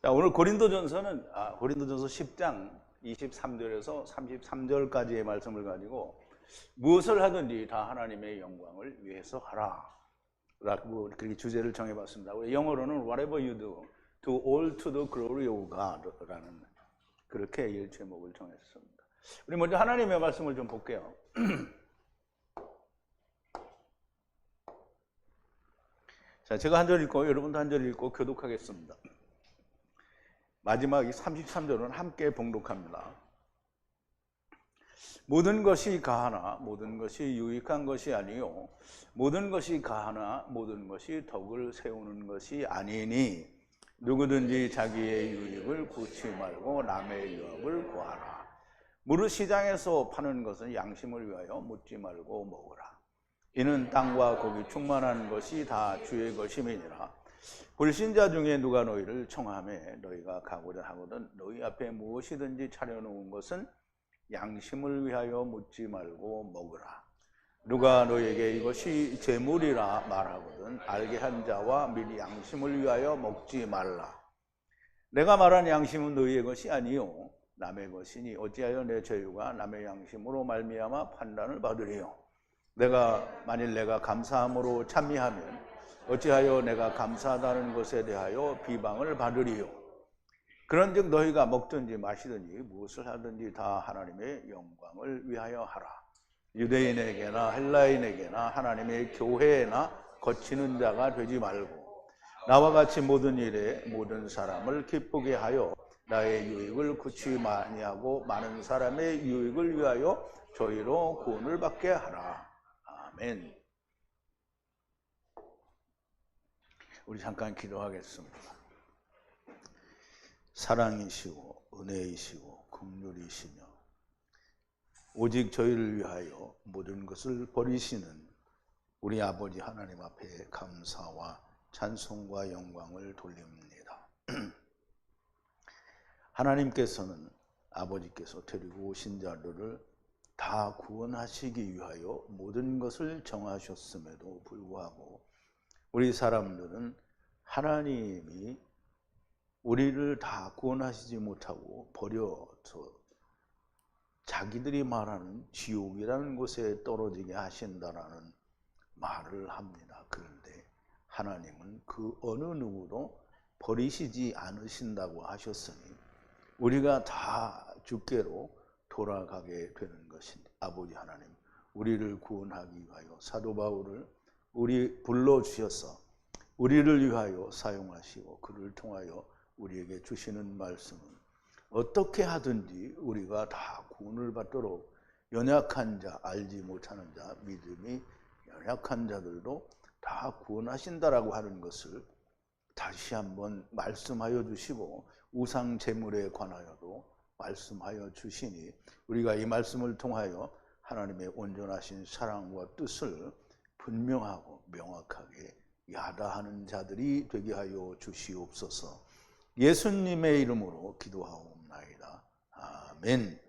자, 오늘 고린도전서 10장 23절에서 33절까지의 말씀을 가지고 무엇을 하든지 다 하나님의 영광을 위해서 하라 라고 그렇게 주제를 정해봤습니다. 영어로는 Whatever you do all to the glory of God 라는 그렇게 이 제목을 정했습니다. 우리 먼저 하나님의 말씀을 좀 볼게요. 자, 제가 한 절 읽고 여러분도 한 절 읽고 교독하겠습니다. 마지막 33절은 함께 봉독합니다. 모든 것이 가하나 모든 것이 유익한 것이 아니요 모든 것이 가하나 모든 것이 덕을 세우는 것이 아니니 누구든지 자기의 유익을 구치 말고 남의 유업을 구하라. 무릇 시장에서 파는 것은 양심을 위하여 묻지 말고 먹으라. 이는 땅과 고기 충만한 것이 다 주의 것임이니라. 불신자 중에 누가 너희를 청하매 너희가 가고자 하거든 너희 앞에 무엇이든지 차려놓은 것은 양심을 위하여 묻지 말고 먹으라. 누가 너희에게 이것이 재물이라 말하거든 알게 한 자와 미리 양심을 위하여 먹지 말라. 내가 말한 양심은 너희의 것이 아니요 남의 것이니 어찌하여 내 저유가 남의 양심으로 말미암아 판단을 받으리요. 만일 내가 감사함으로 찬미하면 어찌하여 내가 감사하다는 것에 대하여 비방을 받으리요. 그런즉 너희가 먹든지 마시든지 무엇을 하든지 다 하나님의 영광을 위하여 하라. 유대인에게나 헬라인에게나 하나님의 교회에나 거치는 자가 되지 말고 나와 같이 모든 일에 모든 사람을 기쁘게 하여 나의 유익을 구치 아니하고 많은 사람의 유익을 위하여 저희로 구원을 받게 하라. 아멘. 우리 잠깐 기도하겠습니다. 사랑이시고 은혜이시고 긍휼이시며 오직 저희를 위하여 모든 것을 버리시는 우리 아버지 하나님 앞에 감사와 찬송과 영광을 돌립니다. 하나님께서는 아버지께서 데리고 오신 자들을 다 구원하시기 위하여 모든 것을 정하셨음에도 불구하고 우리 사람들은 하나님이 우리를 다 구원하시지 못하고 버려서 자기들이 말하는 지옥이라는 곳에 떨어지게 하신다라는 말을 합니다. 그런데 하나님은 그 어느 누구도 버리시지 않으신다고 하셨으니 우리가 다 주께로 돌아가게 되는 것입니다. 아버지 하나님, 우리를 구원하기 위하여 사도 바울을 우리 불러주셔서 우리를 위하여 사용하시고 그를 통하여 우리에게 주시는 말씀은 어떻게 하든지 우리가 다 구원을 받도록 연약한 자, 알지 못하는 자, 믿음이 연약한 자들도 다 구원하신다라고 하는 것을 다시 한번 말씀하여 주시고 우상 제물에 관하여도 말씀하여 주시니 우리가 이 말씀을 통하여 하나님의 온전하신 사랑과 뜻을 분명하고 명확하게 야다하는 자들이 되게 하여 주시옵소서. 예수님의 이름으로 기도하옵나이다. 아멘.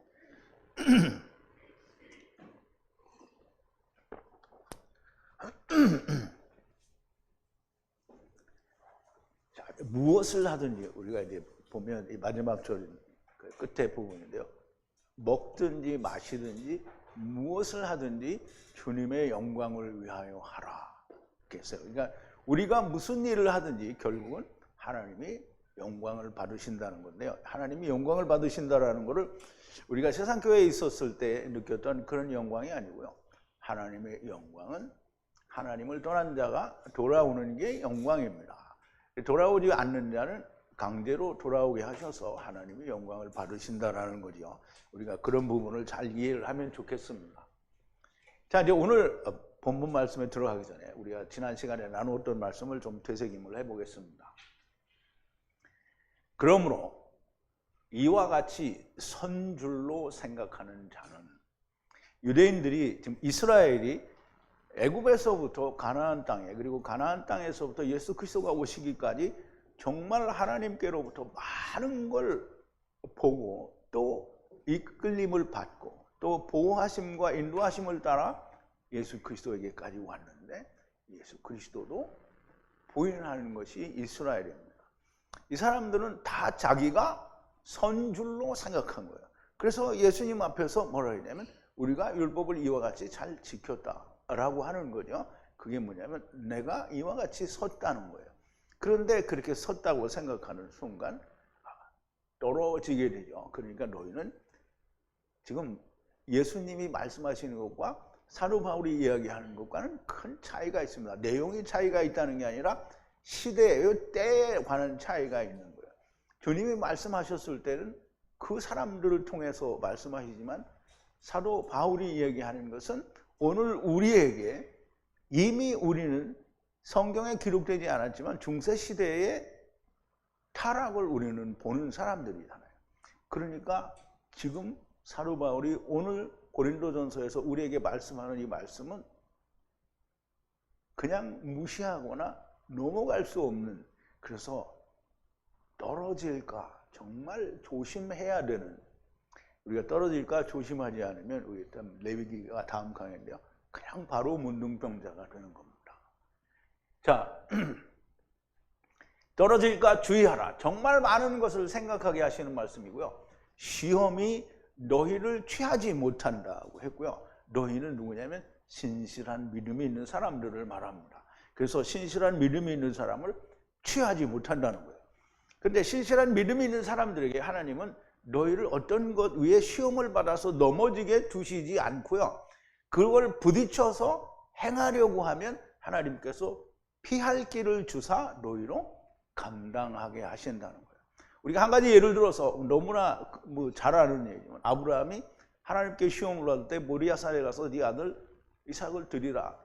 자, 무엇을 하든지 우리가 이제 보면 이 마지막 절 끝에 부분인데요. 먹든지 마시든지 무엇을 하든지 주님의 영광을 위하여 하라. 그랬어요. 그러니까 우리가 무슨 일을 하든지 결국은 하나님이 영광을 받으신다는 건데요. 하나님이 영광을 받으신다라는 것을 우리가 세상 교회에 있었을 때 느꼈던 그런 영광이 아니고요. 하나님의 영광은 하나님을 떠난 자가 돌아오는 게 영광입니다. 돌아오지 않는 자는 강제로 돌아오게 하셔서 하나님이 영광을 받으신다라는 거죠. 우리가 그런 부분을 잘 이해를 하면 좋겠습니다. 자, 이제 오늘 본문 말씀에 들어가기 전에 우리가 지난 시간에 나누었던 말씀을 좀 되새김을 해보겠습니다. 그러므로 이와 같이 선줄로 생각하는 자는 유대인들이 지금 이스라엘이 애굽에서부터 가나안 땅에 그리고 가나안 땅에서부터 예수 그리스도가 오시기까지 정말 하나님께로부터 많은 걸 보고 또 이끌림을 받고 또 보호하심과 인도하심을 따라 예수 그리스도에게까지 왔는데 예수 그리스도도 부인하는 것이 이스라엘입니다. 이 사람들은 다 자기가 선 줄로 생각한 거예요. 그래서 예수님 앞에서 뭐라 했냐면 우리가 율법을 이와 같이 잘 지켰다라고 하는 거죠. 그게 뭐냐면 내가 이와 같이 섰다는 거예요. 그런데 그렇게 섰다고 생각하는 순간 떨어지게 되죠. 그러니까 너희는 지금 예수님이 말씀하시는 것과 사도 바울이 이야기하는 것과는 큰 차이가 있습니다. 내용이 차이가 있다는 게 아니라 시대의 때에 관한 차이가 있는 거예요. 주님이 말씀하셨을 때는 그 사람들을 통해서 말씀하시지만 사도 바울이 이야기하는 것은 오늘 우리에게 이미 우리는 성경에 기록되지 않았지만 중세시대의 타락을 우리는 보는 사람들이잖아요. 그러니까 지금 사도 바울이 오늘 고린도전서에서 우리에게 말씀하는 이 말씀은 그냥 무시하거나 넘어갈 수 없는, 그래서 떨어질까 정말 조심해야 되는, 우리가 떨어질까 조심하지 않으면 우리 일단 레위기가 다음 강의인데요, 그냥 바로 문둥병자가 되는 겁니다. 자, 떨어질까 주의하라. 정말 많은 것을 생각하게 하시는 말씀이고요. 시험이 너희를 취하지 못한다고 했고요. 너희는 누구냐면 신실한 믿음이 있는 사람들을 말합니다. 그래서 신실한 믿음이 있는 사람을 취하지 못한다는 거예요. 그런데 신실한 믿음이 있는 사람들에게 하나님은 너희를 어떤 것 위에 시험을 받아서 넘어지게 두시지 않고요. 그걸 부딪혀서 행하려고 하면 하나님께서 피할 길을 주사 너희로 감당하게 하신다는 거예요. 우리가 한 가지 예를 들어서 너무나 잘 아는 얘기지만 아브라함이 하나님께 시험을 받을 때 모리아산에 가서 네 아들 이삭을 드리라.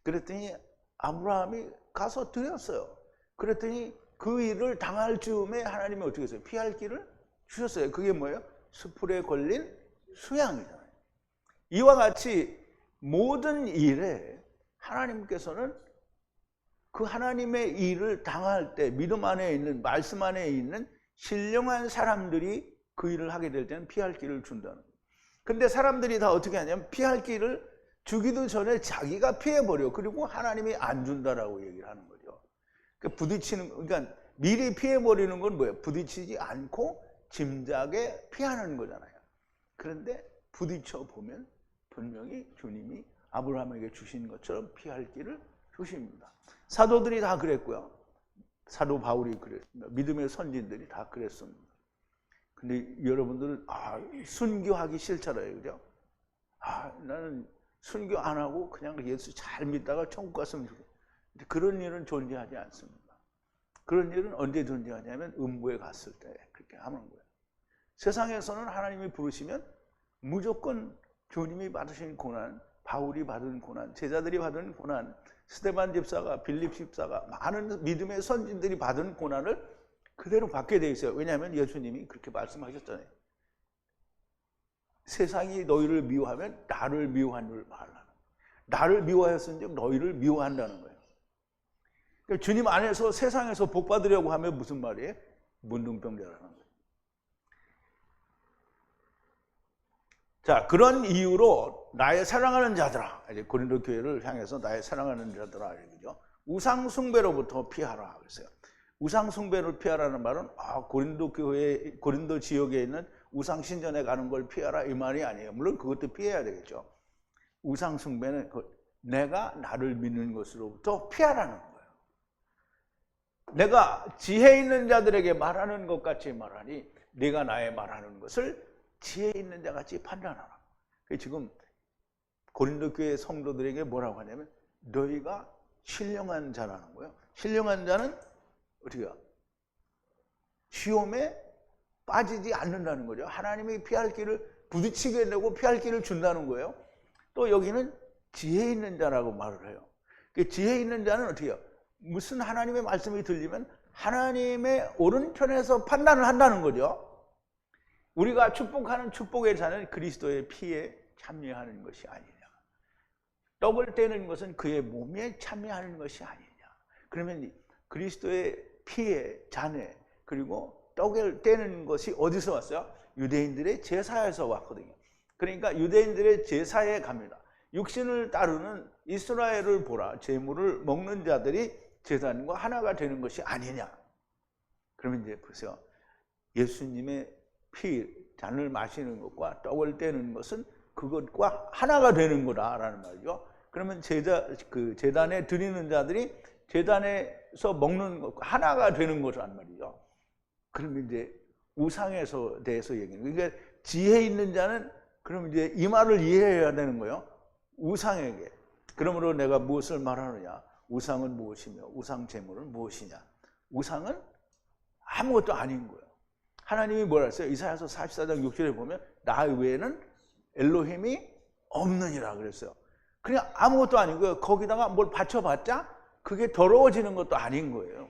그랬더니 아브라함이 가서 드렸어요. 그랬더니 그 일을 당할 즈음에 하나님이 어떻게 했어요? 피할 길을 주셨어요. 그게 뭐예요? 수풀에 걸린 수양이잖아요. 이와 같이 모든 일에 하나님께서는 그 하나님의 일을 당할 때 믿음 안에 있는, 말씀 안에 있는 신령한 사람들이 그 일을 하게 될 때는 피할 길을 준다는 거예요. 근데 사람들이 다 어떻게 하냐면 피할 길을 주기도 전에 자기가 피해버려. 그리고 하나님이 안 준다라고 얘기를 하는 거죠. 그러니까 미리 피해버리는 건 뭐예요? 부딪히지 않고 짐작에 피하는 거잖아요. 그런데 부딪혀 보면 분명히 주님이 아브라함에게 주신 것처럼 피할 길을 주십니다. 사도들이 다 그랬고요. 사도 바울이 그랬습니다. 믿음의 선진들이 다 그랬습니다. 근데 여러분들은 순교하기 싫잖아요. 그죠? 나는 순교 안 하고 그냥 예수 잘 믿다가 천국 갔으면 좋겠어요. 그런 일은 존재하지 않습니다. 그런 일은 언제 존재하냐면 음부에 갔을 때 그렇게 하는 거예요. 세상에서는 하나님이 부르시면 무조건 주님이 받으신 고난, 바울이 받은 고난, 제자들이 받은 고난, 스데반 집사가, 빌립 집사가, 많은 믿음의 선진들이 받은 고난을 그대로 받게 돼 있어요. 왜냐하면 예수님이 그렇게 말씀하셨잖아요. 세상이 너희를 미워하면 나를 미워한 줄 말라. 나를 미워하였은즉 너희를 미워한다는 거예요. 그러니까 주님 안에서 세상에서 복 받으려고 하면 무슨 말이에요? 문둥병자라는 거예요. 자, 그런 이유로 나의 사랑하는 자들아, 이제 고린도 교회를 향해서 나의 사랑하는 자들아, 이러죠. 우상 숭배로부터 피하라 그랬어요. 우상 숭배를 피하라는 말은 고린도 교회, 고린도 지역에 있는 우상 신전에 가는 걸 피하라 이 말이 아니에요. 물론 그것도 피해야 되겠죠. 우상 숭배는 내가 나를 믿는 것으로부터 피하라는 거예요. 내가 지혜 있는 자들에게 말하는 것 같이 말하니 네가 나의 말하는 것을 지혜 있는 자 같이 판단하라. 지금 고린도 교회 성도들에게 뭐라고 하냐면 너희가 신령한 자라는 거예요. 신령한 자는 어떻게 해요? 시험에 빠지지 않는다는 거죠. 하나님이 피할 길을 부딪히게 되고 피할 길을 준다는 거예요. 또 여기는 지혜 있는 자라고 말을 해요. 지혜 있는 자는 어떻게 해요? 무슨 하나님의 말씀이 들리면 하나님의 오른편에서 판단을 한다는 거죠. 우리가 축복하는 축복의 자는 그리스도의 피에 참여하는 것이 아니냐. 떡을 떼는 것은 그의 몸에 참여하는 것이 아니냐. 그러면 그리스도의 피에 잔에 그리고 떡을 떼는 것이 어디서 왔어요? 유대인들의 제사에서 왔거든요. 그러니까 유대인들의 제사에 갑니다. 육신을 따르는 이스라엘을 보라. 제물을 먹는 자들이 제사장과 하나가 되는 것이 아니냐. 그러면 이제 보세요. 예수님의 피, 잔을 마시는 것과 떡을 떼는 것은 그것과 하나가 되는 거다라는 말이죠. 그러면 제단에 드리는 자들이 제단에서 먹는 것과 하나가 되는 거란 말이죠. 그러면 이제 우상에서 대해서 얘기해요. 그러니까 지혜 있는 자는 그럼 이제 이 말을 이해해야 되는 거예요. 우상에게. 그러므로 내가 무엇을 말하느냐? 우상은 무엇이며 우상 제물은 무엇이냐? 우상은 아무것도 아닌 거예요. 하나님이 뭐라 했어요? 이사야서 44장 6절에 보면 나 외에는 엘로힘이 없느니라 그랬어요. 그냥 아무것도 아니고요. 거기다가 뭘 받쳐봤자 그게 더러워지는 것도 아닌 거예요.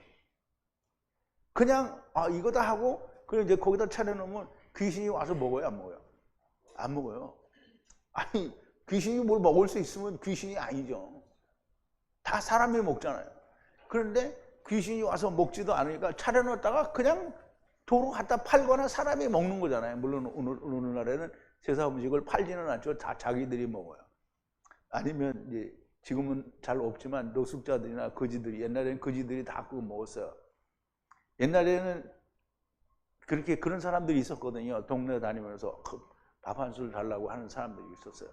그냥 이거다 하고 그냥 이제 거기다 차려놓으면 귀신이 와서 먹어요? 안 먹어요? 안 먹어요. 아니 귀신이 뭘 먹을 수 있으면 귀신이 아니죠. 다 사람이 먹잖아요. 그런데 귀신이 와서 먹지도 않으니까 차려놓다가 그냥 도로 갖다 팔거나 사람이 먹는 거잖아요. 물론 오늘날에는 제사 음식을 팔지는 않죠. 다 자기들이 먹어요. 아니면 이제 지금은 잘 없지만 노숙자들이나 거지들이, 옛날에는 거지들이 다 그거 먹었어요. 옛날에는 그렇게 그런 사람들이 있었거든요. 동네 다니면서 밥 한 술 달라고 하는 사람들이 있었어요.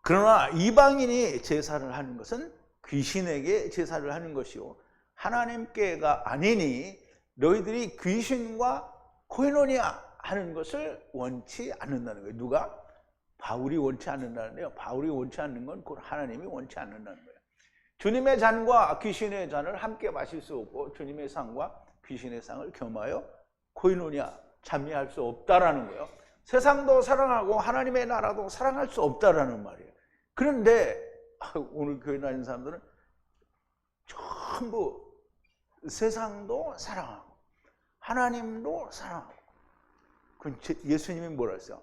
그러나 이방인이 제사를 하는 것은 귀신에게 제사를 하는 것이요 하나님께가 아니니 너희들이 귀신과 코이노니아 하는 것을 원치 않는다는 거예요. 누가? 바울이 원치 않는다는데요. 바울이 원치 않는 건 곧 하나님이 원치 않는다는 거예요. 주님의 잔과 귀신의 잔을 함께 마실 수 없고 주님의 상과 귀신의 상을 겸하여 코이노니아 참여할 수 없다라는 거예요. 세상도 사랑하고 하나님의 나라도 사랑할 수 없다라는 말이에요. 그런데 오늘 교회 다니는 사람들은 전부 세상도 사랑하고 하나님도 사랑하고 예수님이 뭐라 했어요?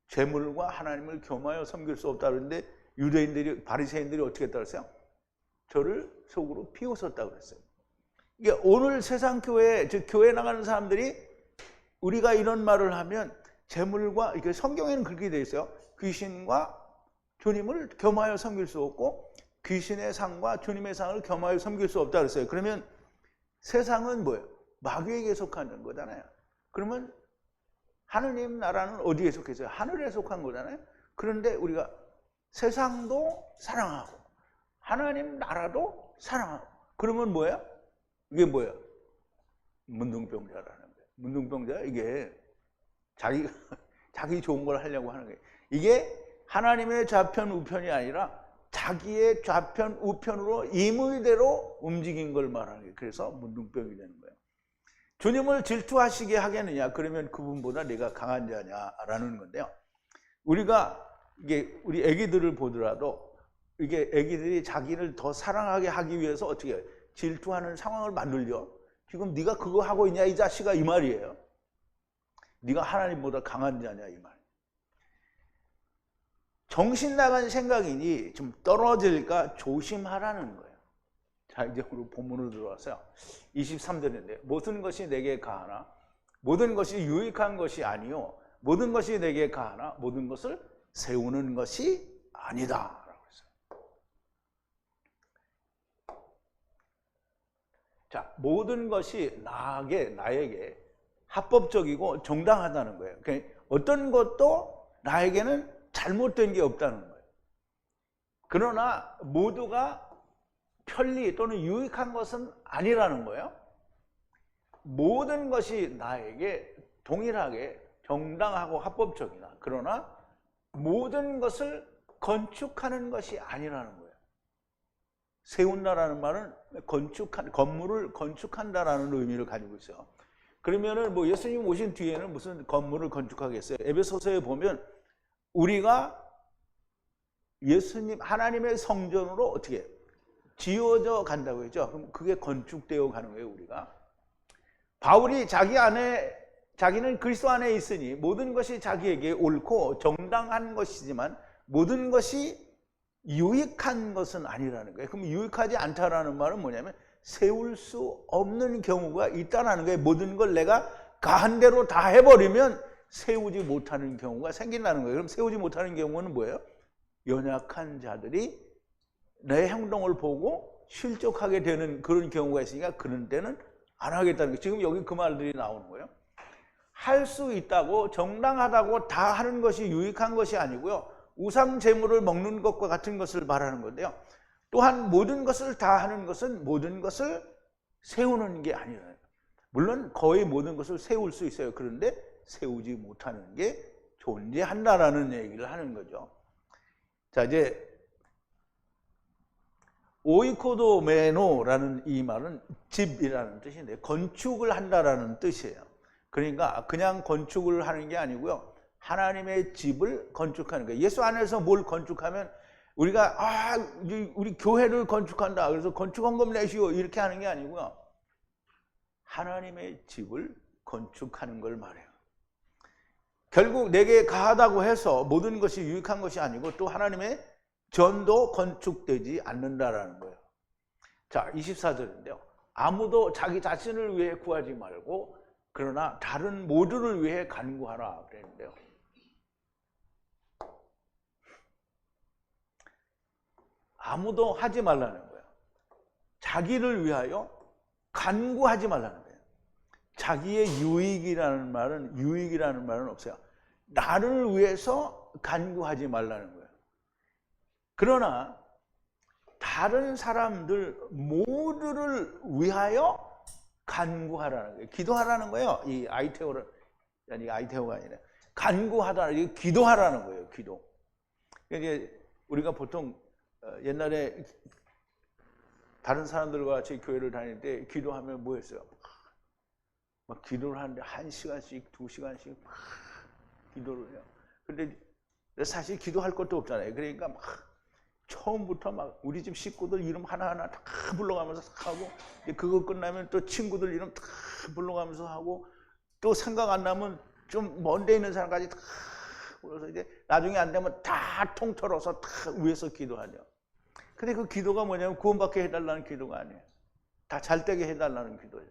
재물과 하나님을 겸하여 섬길 수 없다 그러는데 유대인들이 바리새인들이 어떻게 했다고 했어요? 저를 속으로 비웃었다고 그랬어요. 이게 오늘 세상 교회, 즉 교회 나가는 사람들이 우리가 이런 말을 하면 재물과 이게 성경에는 그렇게 되어 있어요. 귀신과 주님을 겸하여 섬길 수 없고 귀신의 상과 주님의 상을 겸하여 섬길 수 없다 그랬어요. 그러면 세상은 뭐예요? 마귀에게 속하는 거잖아요. 그러면 하느님 나라는 어디에 속해서요? 하늘에 속한 거잖아요. 그런데 우리가 세상도 사랑하고 하나님 나라도 사랑하고 그러면 뭐예요? 이게 뭐예요? 문둥병자라는 거예요. 문둥병자 이게 자기 좋은 걸 하려고 하는 거예요. 이게 하나님의 좌편 우편이 아니라 자기의 좌편 우편으로 임의대로 움직인 걸 말하는 거예요. 그래서 문둥병이 되는 거예요. 주님을 질투하시게 하겠느냐? 그러면 그분보다 내가 강한 자냐라는 건데요. 우리가 이게 우리 아기들을 보더라도 이게 아기들이 자기를 더 사랑하게 하기 위해서 어떻게 해요? 질투하는 상황을 만들죠. 지금 네가 그거 하고 있냐 이 자식아 이 말이에요. 네가 하나님보다 강한 자냐 이 말. 정신 나간 생각이니 좀 떨어질까 조심하라는 거예요. 자, 이제 우리 본문으로 들어왔어요. 23절인데 모든 것이 내게 가하나 모든 것이 유익한 것이 아니요 모든 것이 내게 가하나 모든 것을 세우는 것이 아니다 라고 했어요. 자, 모든 것이 나에게 합법적이고 정당하다는 거예요. 그러니까 어떤 것도 나에게는 잘못된 게 없다는 거예요. 그러나 모두가 편리 또는 유익한 것은 아니라는 거예요. 모든 것이 나에게 동일하게 정당하고 합법적이다. 그러나 모든 것을 건축하는 것이 아니라는 거예요. 세운다라는 말은 건물을 건축한다라는 의미를 가지고 있어요. 그러면은 뭐 예수님 오신 뒤에는 무슨 건물을 건축하겠어요? 에베소서에 보면 우리가 예수님 하나님의 성전으로 어떻게 지어져 간다고 했죠. 그럼 그게 건축되어 가는 거예요. 우리가 바울이 자기는 그리스도 안에 있으니 모든 것이 자기에게 옳고 정당한 것이지만 모든 것이 유익한 것은 아니라는 거예요. 그럼 유익하지 않다라는 말은 뭐냐면 세울 수 없는 경우가 있다는 거예요. 모든 걸 내가 가한 대로 다 해버리면 세우지 못하는 경우가 생긴다는 거예요. 그럼 세우지 못하는 경우는 뭐예요? 연약한 자들이 내 행동을 보고 실족하게 되는 그런 경우가 있으니까 그런 때는 안 하겠다는 게 지금 여기 그 말들이 나오는 거예요. 할 수 있다고 정당하다고 다 하는 것이 유익한 것이 아니고요. 우상 제물을 먹는 것과 같은 것을 말하는 건데요. 또한 모든 것을 다 하는 것은 모든 것을 세우는 게 아니라요. 물론 거의 모든 것을 세울 수 있어요. 그런데 세우지 못하는 게 존재한다라는 얘기를 하는 거죠. 자, 이제 오이코도메노라는 이 말은 집이라는 뜻인데 건축을 한다라는 뜻이에요. 그러니까 그냥 건축을 하는 게 아니고요. 하나님의 집을 건축하는 거예요. 예수 안에서 뭘 건축하면 우리가 우리 교회를 건축한다. 그래서 건축헌금 내시오 이렇게 하는 게 아니고요. 하나님의 집을 건축하는 걸 말해요. 결국 내게 가하다고 해서 모든 것이 유익한 것이 아니고 또 하나님의 전도 건축되지 않는다라는 거예요. 자, 24절인데요. 아무도 자기 자신을 위해 구하지 말고 그러나 다른 모두를 위해 간구하라 그랬는데요. 아무도 하지 말라는 거예요. 자기를 위하여 간구하지 말라는 거예요. 자기의 유익이라는 말은 없어요. 나를 위해서 간구하지 말라는 거예요. 그러나 다른 사람들 모두를 위하여 간구하라는 거예요. 기도하라는 거예요. 이 아이테오가 아니라 간구하다는 게 기도하라는 거예요. 기도. 이게 우리가 보통 옛날에 다른 사람들과 같이 교회를 다닐 때 기도하면 뭐 했어요? 막 기도를 하는데 1시간씩, 2시간씩 막 기도를 해요. 근데 사실 기도할 것도 없잖아요. 그러니까 막 처음부터 막 우리 집 식구들 이름 하나하나 다 불러가면서 하고 그거 끝나면 또 친구들 이름 다 불러가면서 하고 또 생각 안 나면 좀 먼데 있는 사람까지 다 불러서 이제 나중에 안 되면 다 통틀어서 다 위에서 기도하죠. 근데 그 기도가 뭐냐면 구원받게 해달라는 기도가 아니에요. 다 잘되게 해달라는 기도예요.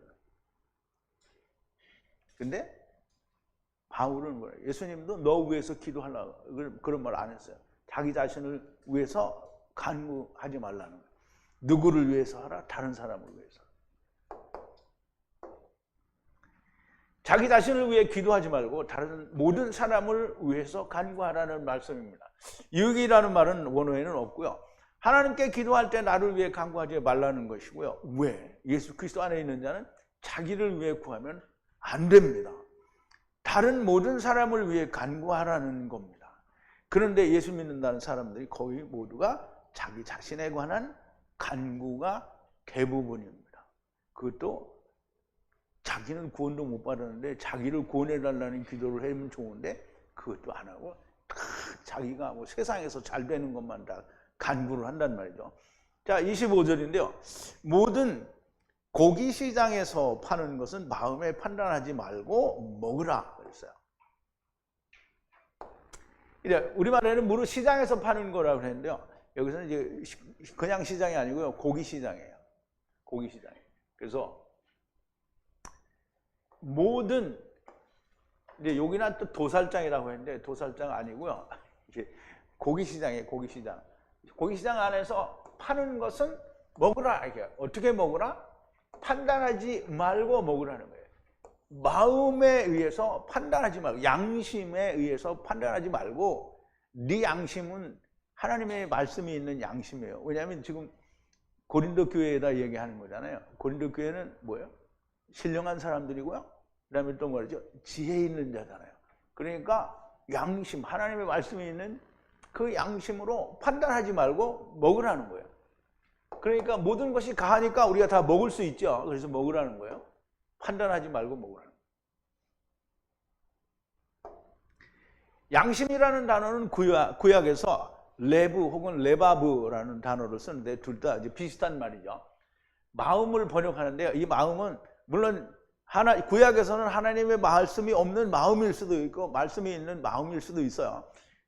근데 바울은 뭐예요? 예수님도 너 위해서 기도하려고 그런 말 안 했어요. 자기 자신을 위해서 간구하지 말라는 거예요. 누구를 위해서 하라? 다른 사람을 위해서. 자기 자신을 위해 기도하지 말고 다른 모든 사람을 위해서 간구하라는 말씀입니다. 유익이라는 말은 원어에는 없고요. 하나님께 기도할 때 나를 위해 간구하지 말라는 것이고요. 왜? 예수 그리스도 안에 있는 자는 자기를 위해 구하면 안 됩니다. 다른 모든 사람을 위해 간구하라는 겁니다. 그런데 예수 믿는다는 사람들이 거의 모두가 자기 자신에 관한 간구가 대부분입니다. 그것도 자기는 구원도 못 받았는데 자기를 구원해달라는 기도를 하면 좋은데 그것도 안 하고 자기가 뭐 세상에서 잘 되는 것만 다 간구를 한단 말이죠. 자, 25절인데요. 모든 고기 시장에서 파는 것은 마음에 판단하지 말고 먹으라 그랬어요. 우리말에는 무릇 시장에서 파는 거라고 했는데요. 여기서는 이제 그냥 시장이 아니고요. 고기 시장이에요. 고기 시장. 그래서 모든 이제 여기는 또 도살장이라고 했는데 도살장 아니고요. 이게 고기 시장이에요. 고기 시장. 고기 시장 안에서 파는 것은 먹으라. 이게 어떻게 먹으라? 판단하지 말고 먹으라는 거예요. 마음에 의해서 판단하지 말고 양심에 의해서 판단하지 말고 네 양심은 하나님의 말씀이 있는 양심이에요. 왜냐하면 지금 고린도 교회에다 얘기하는 거잖아요. 고린도 교회는 뭐예요? 신령한 사람들이고요. 그 다음에 또 뭐죠? 지혜 있는 자잖아요. 그러니까 양심, 하나님의 말씀이 있는 그 양심으로 판단하지 말고 먹으라는 거예요. 그러니까 모든 것이 가하니까 우리가 다 먹을 수 있죠. 그래서 먹으라는 거예요. 판단하지 말고 먹으라는 거예요. 양심이라는 단어는 구약에서 레브 혹은 레바브라는 단어를 쓰는데 둘 다 비슷한 말이죠. 마음을 번역하는데요. 이 마음은 물론 구약에서는 하나님의 말씀이 없는 마음일 수도 있고 말씀이 있는 마음일 수도 있어요.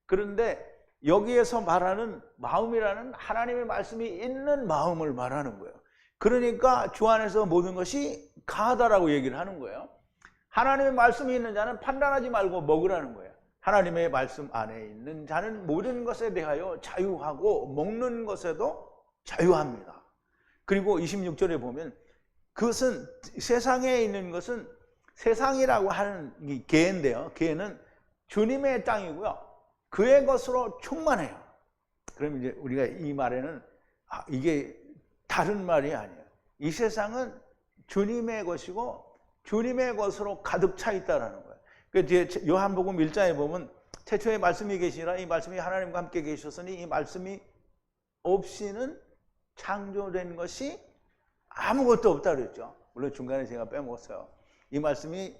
그런데 여기에서 말하는 마음이라는 하나님의 말씀이 있는 마음을 말하는 거예요. 그러니까 주 안에서 모든 것이 가하다라고 얘기를 하는 거예요. 하나님의 말씀이 있는 자는 판단하지 말고 먹으라는 거예요. 하나님의 말씀 안에 있는 자는 모든 것에 대하여 자유하고 먹는 것에도 자유합니다. 그리고 26절에 보면 그것은 세상에 있는 것은 세상이라고 하는 이 개인데요. 개는 주님의 땅이고요. 그의 것으로 충만해요. 그럼 이제 우리가 이 말에는 이게 다른 말이 아니에요. 이 세상은 주님의 것이고 주님의 것으로 가득 차 있다라는 거예요. 그러니까 요한복음 1장에 보면 태초에 말씀이 계시니라 이 말씀이 하나님과 함께 계셨으니 이 말씀이 없이는 창조된 것이 아무것도 없다 그랬죠. 물론 중간에 제가 빼먹었어요. 이 말씀이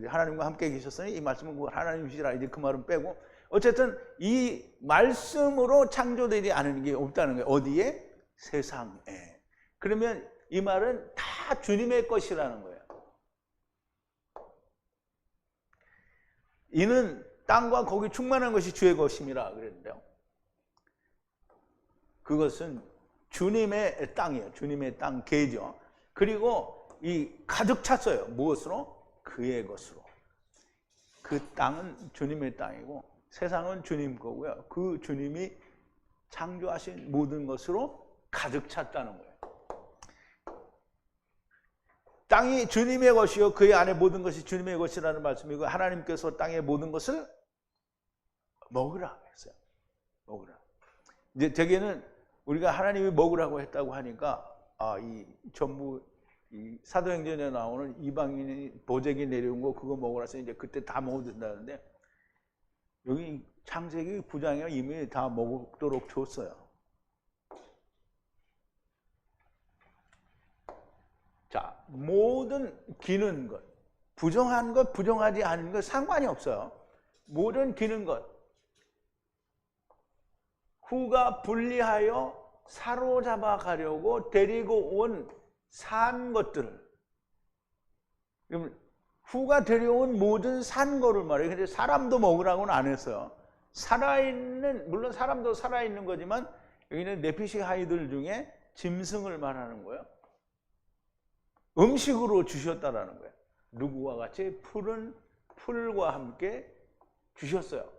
하나님과 함께 계셨으니 이 말씀은 하나님이시라 이제 그 말은 빼고 어쨌든 이 말씀으로 창조되지 않은 게 없다는 거예요. 어디에? 세상에. 그러면 이 말은 다 주님의 것이라는 거예요. 이는 땅과 거기 충만한 것이 주의 것임이라 그랬는데요. 그것은 주님의 땅이에요. 주님의 땅 개죠. 그리고 이 가득 찼어요. 무엇으로? 그의 것으로. 그 땅은 주님의 땅이고 세상은 주님 거고요. 그 주님이 창조하신 모든 것으로 가득 찼다는 거예요. 땅이 주님의 것이요 그의 안에 모든 것이 주님의 것이라는 말씀이고 하나님께서 땅의 모든 것을 먹으라 했어요. 먹으라. 이제 대개는 우리가 하나님이 먹으라고 했다고 하니까 이 전부 이 사도행전에 나오는 이방인이 보재기 내려온 거 그거 먹으라서 이제 그때 다 먹어도 된다는데 여기 창세기 9장에 이미 다 먹도록 줬어요. 자, 모든 기는 것, 부정한 것, 부정하지 않은 것 상관이 없어요. 모든 기는 것, 후가 분리하여 사로잡아 가려고 데리고 온 산 것들을, 후가 데려온 모든 산 거를 말해요. 근데 사람도 먹으라고는 안 했어요. 살아있는, 물론 사람도 살아있는 거지만 여기는 네피시하이들 중에 짐승을 말하는 거예요. 음식으로 주셨다라는 거예요. 누구와 같이 푸른 풀과 함께 주셨어요.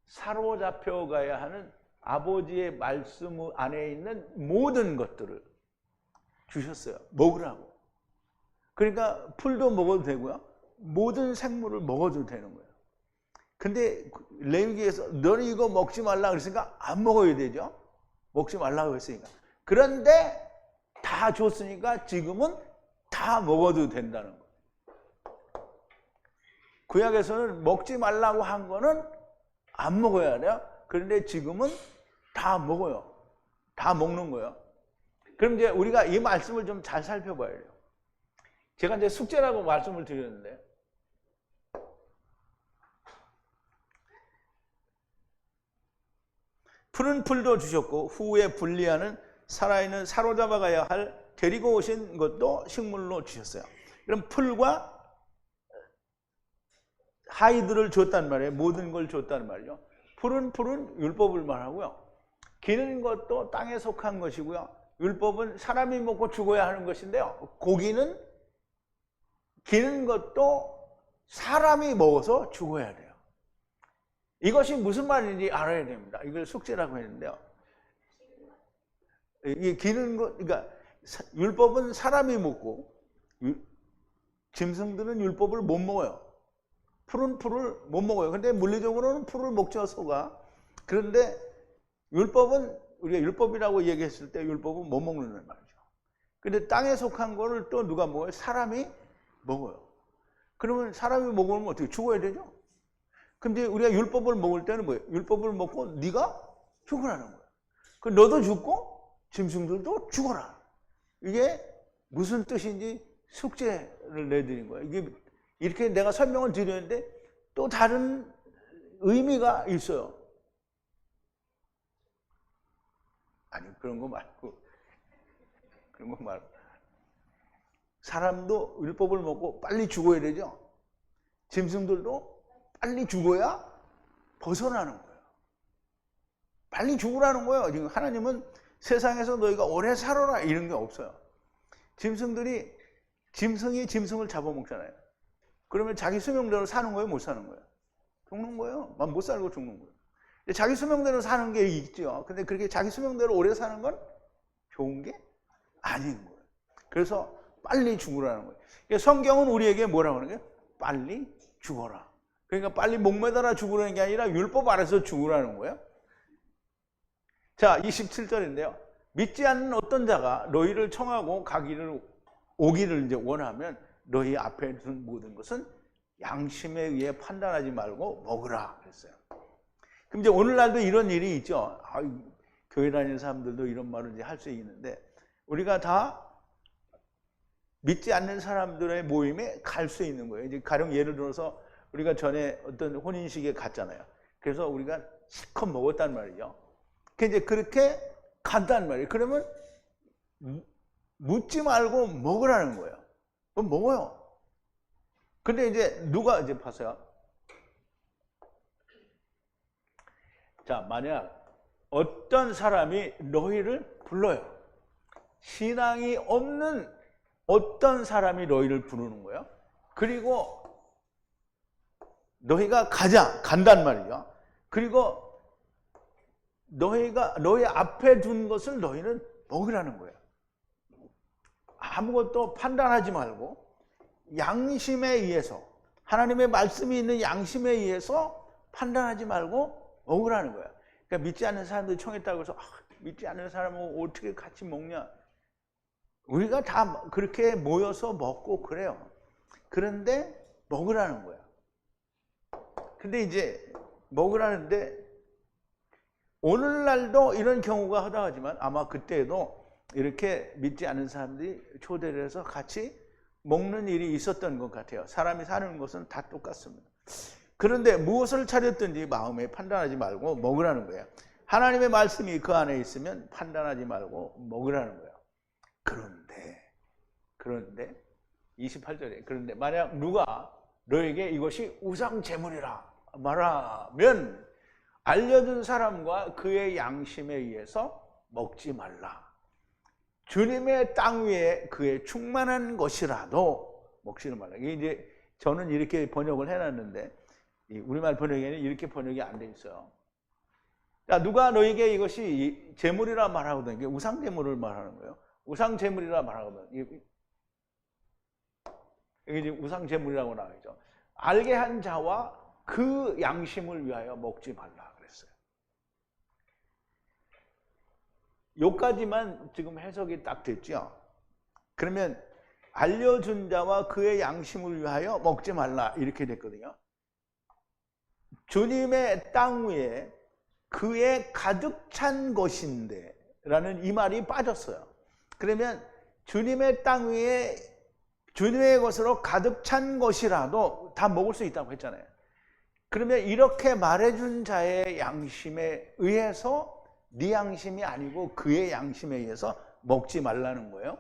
사로잡혀 가야 하는 아버지의 말씀 안에 있는 모든 것들을 주셨어요. 먹으라고. 그러니까 풀도 먹어도 되고요. 모든 생물을 먹어도 되는 거예요. 근데 레위기에서 너는 이거 먹지 말라 그랬으니까 안 먹어야 되죠. 먹지 말라고 했으니까. 그런데 다 줬으니까 지금은 다 먹어도 된다는 거예요. 구약에서는 먹지 말라고 한 거는 안 먹어야 돼요. 그런데 지금은 다 먹어요. 다 먹는 거예요. 그럼 이제 우리가 이 말씀을 좀 잘 살펴봐야 돼요. 제가 이제 숙제라고 말씀을 드렸는데 푸른 풀도 주셨고 후에 분리하는 살아있는 사로잡아 가야 할 데리고 오신 것도 식물로 주셨어요. 그럼 풀과 하이들을 줬단 말이에요. 모든 걸 줬단 말이죠. 풀은 율법을 말하고요. 기는 것도 땅에 속한 것이고요. 율법은 사람이 먹고 죽어야 하는 것인데요. 고기는 기는 것도 사람이 먹어서 죽어야 돼요. 이것이 무슨 말인지 알아야 됩니다. 이걸 숙제라고 했는데요. 이 기는 것, 그러니까 율법은 사람이 먹고 짐승들은 율법을 못 먹어요. 풀은 풀을 못 먹어요. 근데 물리적으로는 풀을 먹죠, 소가. 그런데 율법은 우리가 율법이라고 얘기했을 때 율법은 못 먹는 말이죠. 근데 땅에 속한 거를 또 누가 먹어요? 사람이 먹어요. 그러면 사람이 먹으면 어떻게 죽어야 되죠? 근데 우리가 율법을 먹을 때는 뭐예요? 율법을 먹고 네가 죽으라는 거예요. 그 너도 죽고 짐승들도 죽어라. 이게 무슨 뜻인지 숙제를 내드린 거예요. 이게 이렇게 내가 설명을 드렸는데 또 다른 의미가 있어요. 아니 그런 거 말고 사람도 율법을 먹고 빨리 죽어야 되죠. 짐승들도 빨리 죽어야 벗어나는 거예요. 빨리 죽으라는 거예요. 지금 하나님은 세상에서 너희가 오래 살아라 이런 게 없어요. 짐승이 짐승을 잡아먹잖아요. 그러면 자기 수명대로 사는 거예요? 못 사는 거예요? 죽는 거예요. 못 살고 죽는 거예요. 자기 수명대로 사는 게 있죠. 근데 그렇게 자기 수명대로 오래 사는 건 좋은 게 아닌 거예요. 그래서 빨리 죽으라는 거예요. 그러니까 성경은 우리에게 뭐라고 하는 거예요? 빨리 죽어라. 그러니까 빨리 목매달아 죽으라는 게 아니라 율법 아래서 죽으라는 거예요. 자, 27절인데요. 믿지 않는 어떤 자가 너희를 청하고 오기를 이제 원하면 너희 앞에 둔 모든 것은 양심에 의해 판단하지 말고 먹으라 그랬어요. 그럼 이제 오늘날도 이런 일이 있죠. 교회 다니는 사람들도 이런 말을 이제 할 수 있는데, 우리가 다 믿지 않는 사람들의 모임에 갈 수 있는 거예요. 이제 가령 예를 들어서 우리가 전에 어떤 혼인식에 갔잖아요. 그래서 우리가 실컷 먹었단 말이죠. 이제 그렇게 간단 말이에요. 그러면 묻지 말고 먹으라는 거예요. 그럼 먹어요. 근데 이제 누가 이제 봐서요. 자, 만약 어떤 사람이 너희를 불러요. 신앙이 없는 어떤 사람이 너희를 부르는 거예요. 그리고 너희가 간단 말이죠. 그리고 너희 앞에 둔 것을 너희는 먹으라는 거예요. 아무것도 판단하지 말고 양심에 의해서, 하나님의 말씀이 있는 양심에 의해서 판단하지 말고 먹으라는 거예요. 그러니까 믿지 않는 사람들이 청했다고 해서 믿지 않는 사람은 어떻게 같이 먹냐. 우리가 다 그렇게 모여서 먹고 그래요. 그런데 먹으라는 거야. 근데 이제 먹으라는데 오늘날도 이런 경우가 허다하지만 아마 그때에도 이렇게 믿지 않는 사람들이 초대를 해서 같이 먹는 일이 있었던 것 같아요. 사람이 사는 것은 다 똑같습니다. 그런데 무엇을 차렸든지 마음에 판단하지 말고 먹으라는 거예요. 하나님의 말씀이 그 안에 있으면 판단하지 말고 먹으라는 거예요. 그런데 28절에 그런데 만약 누가 너에게 이것이 우상 제물이라 말하면 알려준 사람과 그의 양심에 의해서 먹지 말라. 주님의 땅 위에 그의 충만한 것이라도 먹지는 말라. 이게 이제 저는 이렇게 번역을 해놨는데 우리말 번역에는 이렇게 번역이 안 돼 있어요. 자, 누가 너에게 이것이 제물이라 말하거든. 이게 우상 제물을 말하는 거예요. 우상 제물이라 말하거든. 이게 이제 우상 제물이라고 나와있죠. 알게 한 자와 그 양심을 위하여 먹지 말라 그랬어요. 여기까지만 지금 해석이 딱 됐죠. 그러면 알려준 자와 그의 양심을 위하여 먹지 말라 이렇게 됐거든요. 주님의 땅 위에 그의 가득 찬 것인데 라는 이 말이 빠졌어요. 그러면 주님의 땅 위에 주님의 것으로 가득 찬 것이라도 다 먹을 수 있다고 했잖아요. 그러면 이렇게 말해준 자의 양심에 의해서 네 양심이 아니고 그의 양심에 의해서 먹지 말라는 거예요.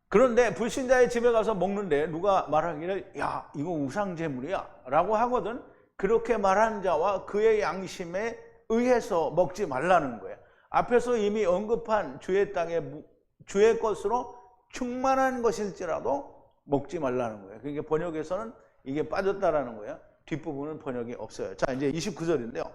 그런데 불신자의 집에 가서 먹는데 누가 말하기를 야 이거 우상제물이야 라고 하거든. 그렇게 말한 자와 그의 양심에 의해서 먹지 말라는 거예요. 앞에서 이미 언급한 주의 땅에 주의 것으로 충만한 것일지라도 먹지 말라는 거예요. 그러니까 번역에서는 이게 빠졌다라는 거예요. 뒷부분은 번역이 없어요. 자, 이제 29절인데요.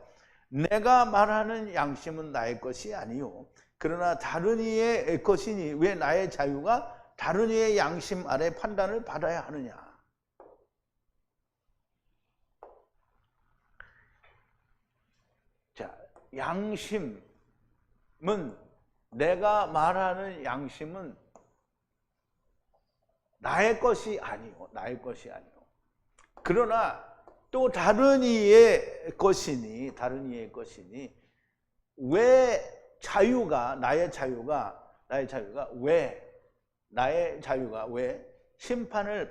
내가 말하는 양심은 나의 것이 아니요 그러나 다른 이의 것이니 왜 나의 자유가 다른 이의 양심 아래 판단을 받아야 하느냐. 자, 양심은 내가 말하는 양심은 나의 것이 아니요. 그러나 또 다른 이의 것이니 왜 나의 자유가 왜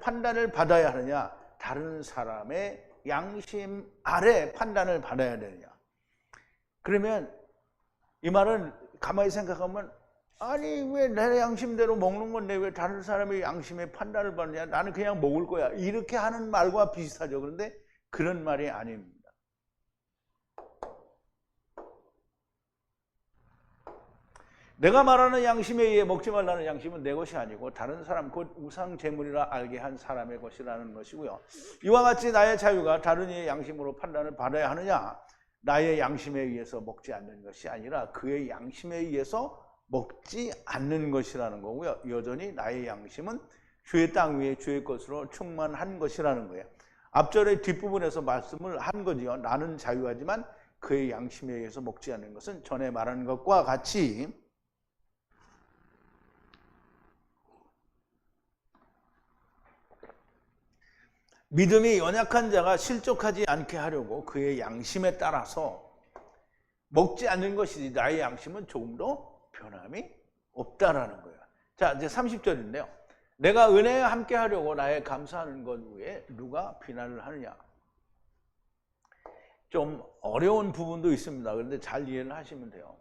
판단을 받아야 하느냐? 다른 사람의 양심 아래 판단을 받아야 되느냐? 그러면 이 말은 가만히 생각하면 아니 왜 내 양심대로 먹는 건데 왜 다른 사람의 양심에 판단을 받느냐? 나는 그냥 먹을 거야. 이렇게 하는 말과 비슷하죠. 그런데 그런 말이 아닙니다. 내가 말하는 양심에 의해 먹지 말라는 양심은 내 것이 아니고 다른 사람 곧 우상 제물이라 알게 한 사람의 것이라는 것이고요. 이와 같이 나의 자유가 다른 이의 양심으로 판단을 받아야 하느냐? 나의 양심에 의해서 먹지 않는 것이 아니라 그의 양심에 의해서 먹지 않는 것이라는 거고요. 여전히 나의 양심은 주의 땅 위에 주의 것으로 충만한 것이라는 거예요. 앞절의 뒷부분에서 말씀을 한 거지요. 나는 자유하지만 그의 양심에 의해서 먹지 않는 것은 전에 말한 것과 같이 믿음이 연약한 자가 실족하지 않게 하려고 그의 양심에 따라서 먹지 않는 것이지 나의 양심은 조금도 변함이 없다라는 거예요. 자, 이제 30절인데요. 내가 은혜에 함께 하려고 나의 감사하는 것 외에 누가 비난을 하느냐. 좀 어려운 부분도 있습니다. 그런데 잘 이해를 하시면 돼요.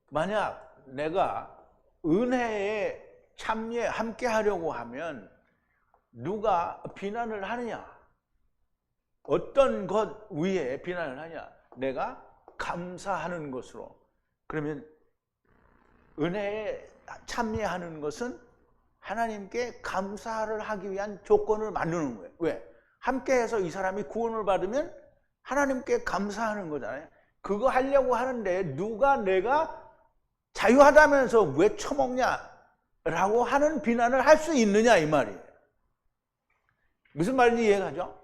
만약 내가 은혜에 참여에 함께 하려고 하면 누가 비난을 하느냐? 어떤 것 위에 비난을 하냐? 내가 감사하는 것으로. 그러면 은혜에 참여하는 것은 하나님께 감사를 하기 위한 조건을 만드는 거예요. 왜? 함께해서 이 사람이 구원을 받으면 하나님께 감사하는 거잖아요. 그거 하려고 하는데 누가 내가 자유하다면서 왜 처먹냐? 라고 하는 비난을 할 수 있느냐 이 말이에요. 무슨 말인지 이해가죠?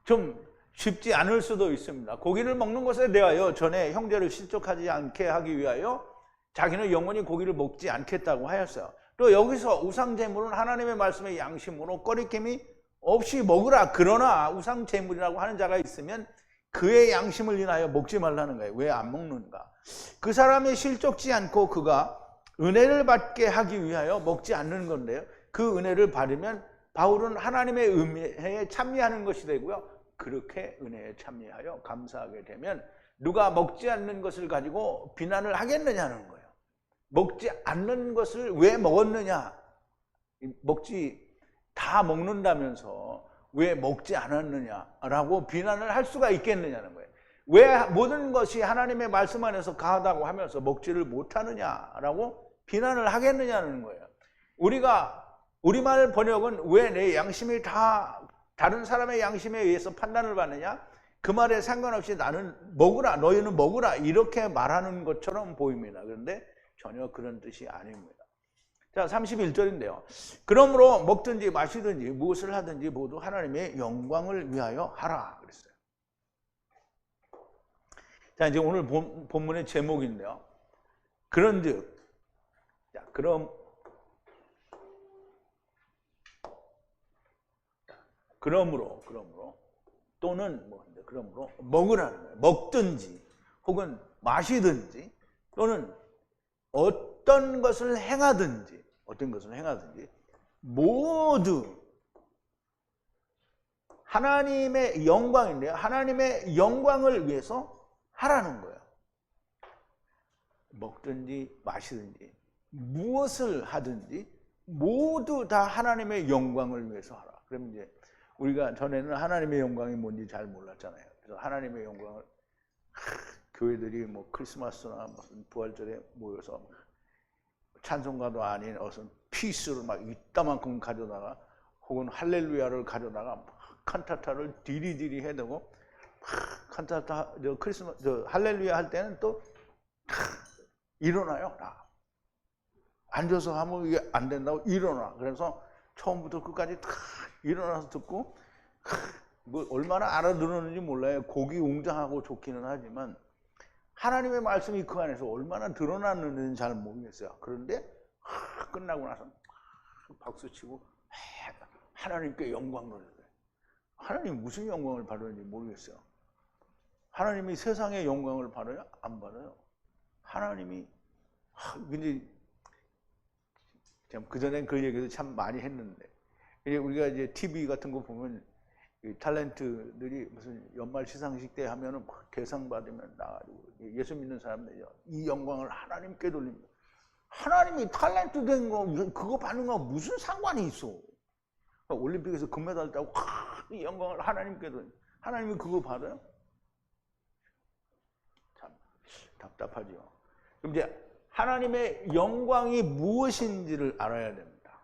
좀 쉽지 않을 수도 있습니다. 고기를 먹는 것에 대하여 전에 형제를 실족하지 않게 하기 위하여 자기는 영원히 고기를 먹지 않겠다고 하였어요. 또 여기서 우상제물은 하나님의 말씀의 양심으로 꺼리낌이 없이 먹으라. 그러나 우상제물이라고 하는 자가 있으면 그의 양심을 인하여 먹지 말라는 거예요. 왜 안 먹는가? 그 사람이 실족지 않고 그가 은혜를 받게 하기 위하여 먹지 않는 건데요. 그 은혜를 받으면 바울은 하나님의 은혜에 참여하는 것이 되고요. 그렇게 은혜에 참여하여 감사하게 되면 누가 먹지 않는 것을 가지고 비난을 하겠느냐는 거예요. 먹지 않는 것을 왜 먹었느냐? 다 먹는다면서 왜 먹지 않았느냐라고 비난을 할 수가 있겠느냐는 거예요. 왜 모든 것이 하나님의 말씀 안에서 가하다고 하면서 먹지를 못하느냐라고 비난을 하겠느냐는 거예요. 우리말 번역은 왜 내 양심이 다 다른 사람의 양심에 의해서 판단을 받느냐? 그 말에 상관없이 나는 먹으라, 너희는 먹으라 이렇게 말하는 것처럼 보입니다. 그런데 전혀 그런 뜻이 아닙니다. 자, 31절인데요. 그러므로 먹든지 마시든지 무엇을 하든지 모두 하나님의 영광을 위하여 하라 그랬어요. 자, 이제 오늘 본문의 제목인데요. 그런즉, 자, 그러므로 또는 그러므로 먹으라는 거예요. 먹든지 혹은 마시든지 또는 어떤 것을 행하든지 모두 하나님의 영광인데요. 하나님의 영광을 위해서 하라는 거예요. 먹든지 마시든지 무엇을 하든지 모두 다 하나님의 영광을 위해서 하라. 그럼 이제 우리가 전에는 하나님의 영광이 뭔지 잘 몰랐잖아요. 그래서 하나님의 영광을 교회들이 뭐 크리스마스나 무슨 부활절에 모여서 찬송가도 아닌 어떤 피스를 막 이따만큼 가져다가 혹은 할렐루야를 가져다가 칸타타를 디리디리 해대고 칸타타 할렐루야 할 때는 또 일어나요. 다 앉아서 하면 이게 안 된다고 일어나. 그래서 처음부터 끝까지 다 일어나서 듣고 뭐 얼마나 알아들었는지 몰라요. 곡이 웅장하고 좋기는 하지만 하나님의 말씀이 그 안에서 얼마나 드러났는지는 잘 모르겠어요. 그런데 끝나고 나서 박수치고 하나님께 영광을 해요. 하나님이 무슨 영광을 받았는지 모르겠어요. 하나님이 세상의 영광을 받아요? 안 받아요. 하나님이 근데 그전엔 그 얘기도 참 많이 했는데 우리가 이제 TV 같은 거 보면 이 탤런트들이 무슨 연말 시상식 때 하면은 막 대상 받으면 나가지고 예수 믿는 사람들이 이 영광을 하나님께 돌립니다. 하나님이 탤런트 된 거 그거 받는 거 무슨 상관이 있어? 올림픽에서 금메달 따고 이 영광을 하나님께 돌립니다. 하나님이 그거 받아요? 참 답답하죠. 그럼 이제 하나님의 영광이 무엇인지를 알아야 됩니다.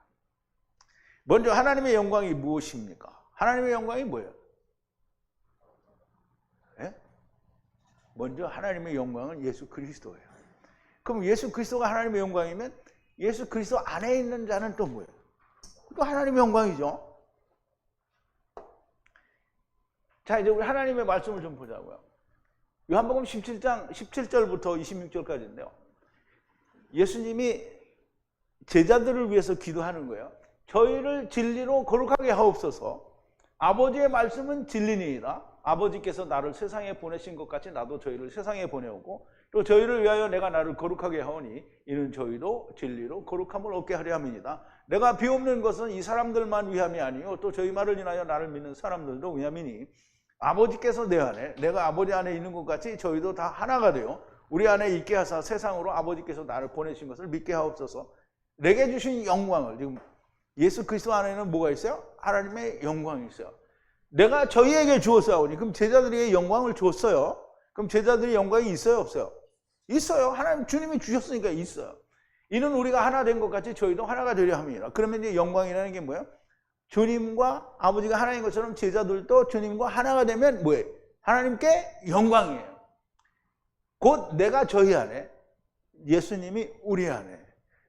먼저 하나님의 영광이 무엇입니까? 하나님의 영광이 뭐예요? 예? 먼저 하나님의 영광은 예수 그리스도예요. 그럼 예수 그리스도가 하나님의 영광이면 예수 그리스도 안에 있는 자는 또 뭐예요? 또 하나님의 영광이죠. 자, 이제 우리 하나님의 말씀을 좀 보자고요. 요한복음 17장 17절부터 26절까지인데요. 예수님이 제자들을 위해서 기도하는 거예요. 저희를 진리로 거룩하게 하옵소서. 아버지의 말씀은 진리니이다. 아버지께서 나를 세상에 보내신 것 같이 나도 저희를 세상에 보내오고 또 저희를 위하여 내가 나를 거룩하게 하오니 이는 저희도 진리로 거룩함을 얻게 하려 함이니이다. 내가 비옵는 것은 이 사람들만 위함이 아니요 또 저희 말을 인하여 나를 믿는 사람들도 위함이니 아버지께서 내 안에 내가 아버지 안에 있는 것 같이 저희도 다 하나가 되어 우리 안에 있게 하사 세상으로 아버지께서 나를 보내신 것을 믿게 하옵소서. 내게 주신 영광을, 지금 예수 그리스도 안에는 뭐가 있어요? 하나님의 영광이 있어요. 내가 저희에게 주었사오니, 그럼 제자들에게 영광을 줬어요. 그럼 제자들의 영광이 있어요, 없어요? 있어요. 하나님 주님이 주셨으니까 있어요. 이는 우리가 하나 된 것 같이 저희도 하나가 되려 함이라. 그러면 이제 영광이라는 게 뭐예요? 주님과 아버지가 하나인 것처럼 제자들도 주님과 하나가 되면 뭐예요? 하나님께 영광이에요. 곧 내가 저희 안에, 예수님이 우리 안에,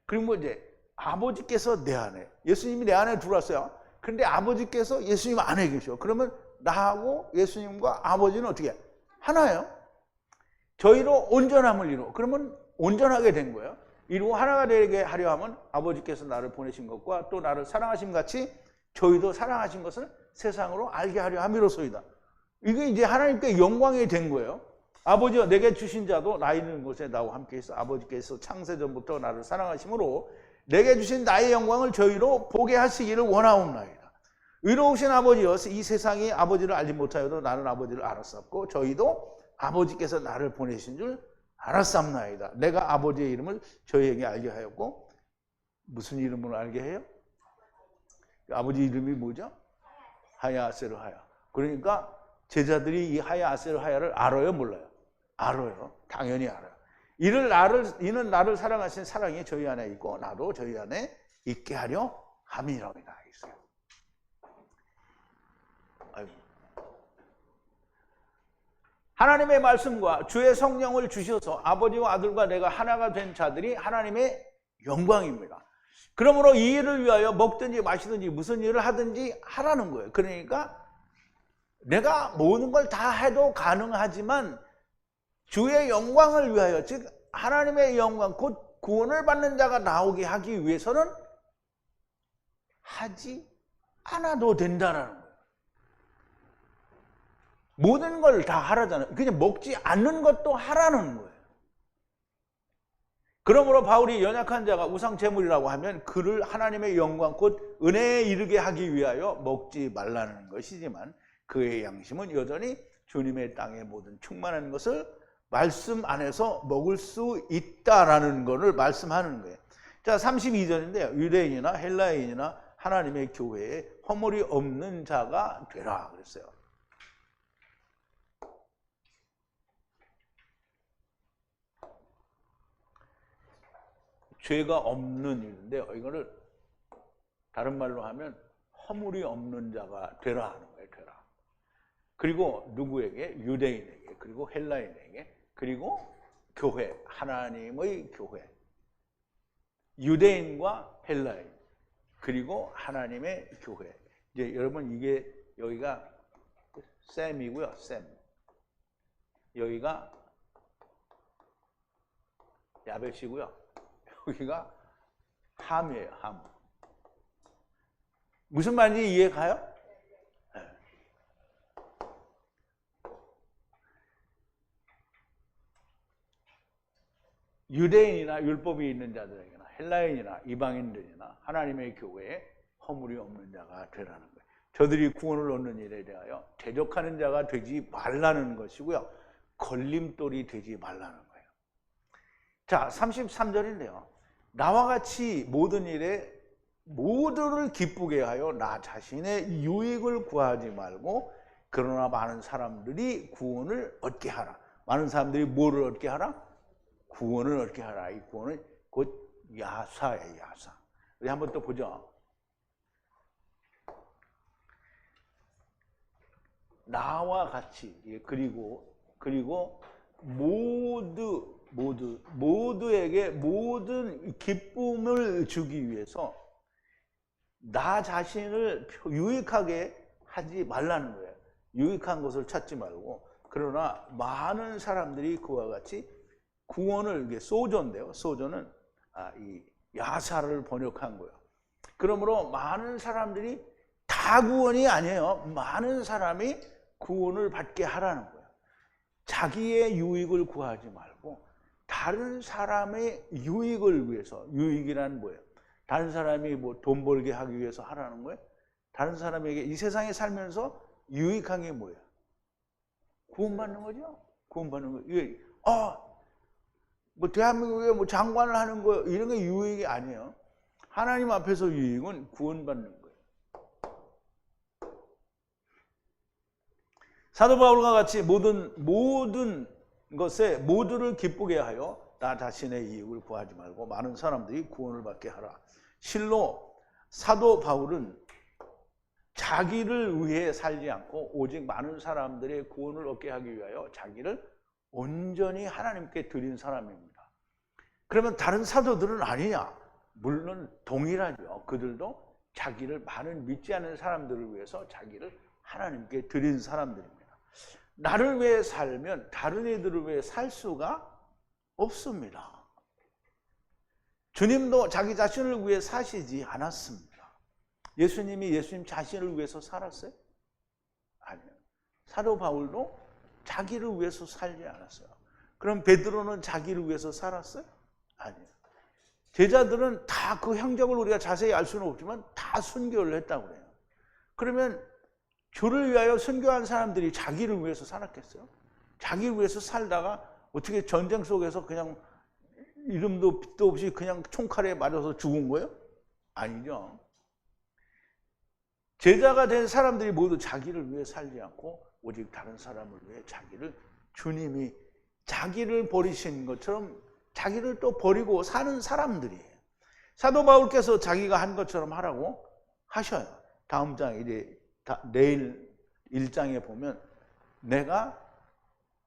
그리고 이제 아버지께서 내 안에, 예수님이 내 안에 들어왔어요. 그런데 아버지께서 예수님 안에 계셔. 그러면 나하고 예수님과 아버지는 어떻게 해요? 하나예요. 저희로 온전함을 이루어. 그러면 온전하게 된 거예요. 이루어 하나가 되게 하려 하면 아버지께서 나를 보내신 것과 또 나를 사랑하심 같이 저희도 사랑하신 것을 세상으로 알게 하려 함이로소이다. 이게 이제 하나님께 영광이 된 거예요. 아버지와 내게 주신 자도 나 있는 곳에 나와 함께 있어 아버지께서 창세전부터 나를 사랑하심으로 내게 주신 나의 영광을 저희로 보게 하시기를 원하옵나이다. 의로우신 아버지여 이 세상이 아버지를 알지 못하여도 나는 아버지를 알았었고 저희도 아버지께서 나를 보내신 줄 알았삼나이다. 내가 아버지의 이름을 저희에게 알게 하였고, 무슨 이름으로 알게 해요? 아버지 이름이 뭐죠? 하야 아세르 하야. 그러니까 제자들이 이 하야 아세르 하야를 알아요, 몰라요? 알아요. 당연히 알아요. 이는 나를 사랑하신 사랑이 저희 안에 있고 나도 저희 안에 있게 하려 함이라고 다 있어요. 아이고. 하나님의 말씀과 주의 성령을 주셔서 아버지와 아들과 내가 하나가 된 자들이 하나님의 영광입니다. 그러므로 이 일을 위하여 먹든지 마시든지 무슨 일을 하든지 하라는 거예요. 그러니까 내가 모든 걸 다 해도 가능하지만 주의 영광을 위하여, 즉 하나님의 영광, 곧 구원을 받는 자가 나오게 하기 위해서는 하지 않아도 된다라는 거예요. 모든 걸 다 하라잖아요. 그냥 먹지 않는 것도 하라는 거예요. 그러므로 바울이 연약한 자가 우상제물이라고 하면 그를 하나님의 영광 곧 은혜에 이르게 하기 위하여 먹지 말라는 것이지만 그의 양심은 여전히 주님의 땅의 모든 충만한 것을 말씀 안에서 먹을 수 있다라는 것을 말씀하는 거예요. 자, 32절인데요. 유대인이나 헬라인이나 하나님의 교회에 허물이 없는 자가 되라 그랬어요. 죄가 없는 일인데요. 이거를 다른 말로 하면 허물이 없는 자가 되라 하는 거예요. 되라. 그리고 누구에게? 유대인에게, 그리고 헬라인에게, 그리고 교회, 하나님의 교회. 유대인과 헬라인, 그리고 하나님의 교회. 이제 여러분 이게 여기가 셈이고요. 셈. 여기가 야벳이고요. 여기가 함이에요. 함. 무슨 말인지 이해 가요? 네. 유대인이나 율법이 있는 자들에게나 헬라인이나 이방인들이나 하나님의 교회에 허물이 없는 자가 되라는 거예요. 저들이 구원을 얻는 일에 대하여 대적하는 자가 되지 말라는 것이고요. 걸림돌이 되지 말라는 거예요. 자, 33절인데요. 나와 같이 모든 일에 모두를 기쁘게 하여 나 자신의 유익을 구하지 말고 그러나 많은 사람들이 구원을 얻게 하라. 많은 사람들이 뭐를 얻게 하라? 구원을 얻게 하라. 이 구원은 곧 야사예요. 야사. 우리 한번 또 보죠. 나와 같이, 그리고 모두에게 모든 기쁨을 주기 위해서 나 자신을 유익하게 하지 말라는 거예요. 유익한 것을 찾지 말고, 그러나 많은 사람들이 그와 같이 구원을, 이게 소조인데요. 소조는 이 야사를 번역한 거예요. 그러므로 많은 사람들이, 다 구원이 아니에요. 많은 사람이 구원을 받게 하라는 거예요. 자기의 유익을 구하지 말고 다른 사람의 유익을 위해서, 유익이란 뭐예요? 다른 사람이 뭐 돈 벌게 하기 위해서 하라는 거예요? 다른 사람에게 이 세상에 살면서 유익한 게 뭐예요? 구원받는 거죠. 구원받는 거. 이게 뭐 대한민국에 뭐 장관을 하는 거 이런 게 유익이 아니에요. 하나님 앞에서 유익은 구원받는 거예요. 사도 바울과 같이 모든 것에 모두를 기쁘게 하여 나 자신의 이익을 구하지 말고 많은 사람들이 구원을 받게 하라. 실로 사도 바울은 자기를 위해 살지 않고 오직 많은 사람들의 구원을 얻게 하기 위하여 자기를 온전히 하나님께 드린 사람입니다. 그러면 다른 사도들은 아니냐? 물론 동일하죠. 그들도 자기를, 많은 믿지 않는 사람들을 위해서 자기를 하나님께 드린 사람들입니다. 나를 위해 살면 다른 이들을 위해 살 수가 없습니다. 주님도 자기 자신을 위해 사시지 않았습니다. 예수님이 예수님 자신을 위해서 살았어요? 아니요. 사도 바울도 자기를 위해서 살지 않았어요. 그럼 베드로는 자기를 위해서 살았어요? 아니요. 제자들은 다 그 행적을 우리가 자세히 알 수는 없지만 다 순교를 했다고 그래요. 그러면 주를 위하여 순교한 사람들이 자기를 위해서 살았겠어요? 자기를 위해서 살다가 어떻게 전쟁 속에서 그냥 이름도 빛도 없이 그냥 총칼에 맞아서 죽은 거예요? 아니죠. 제자가 된 사람들이 모두 자기를 위해 살지 않고 오직 다른 사람을 위해 자기를, 주님이 자기를 버리신 것처럼 자기를 또 버리고 사는 사람들이에요. 사도 바울께서 자기가 한 것처럼 하라고 하셔요. 다음 장, 이제 내일 1장에 보면 내가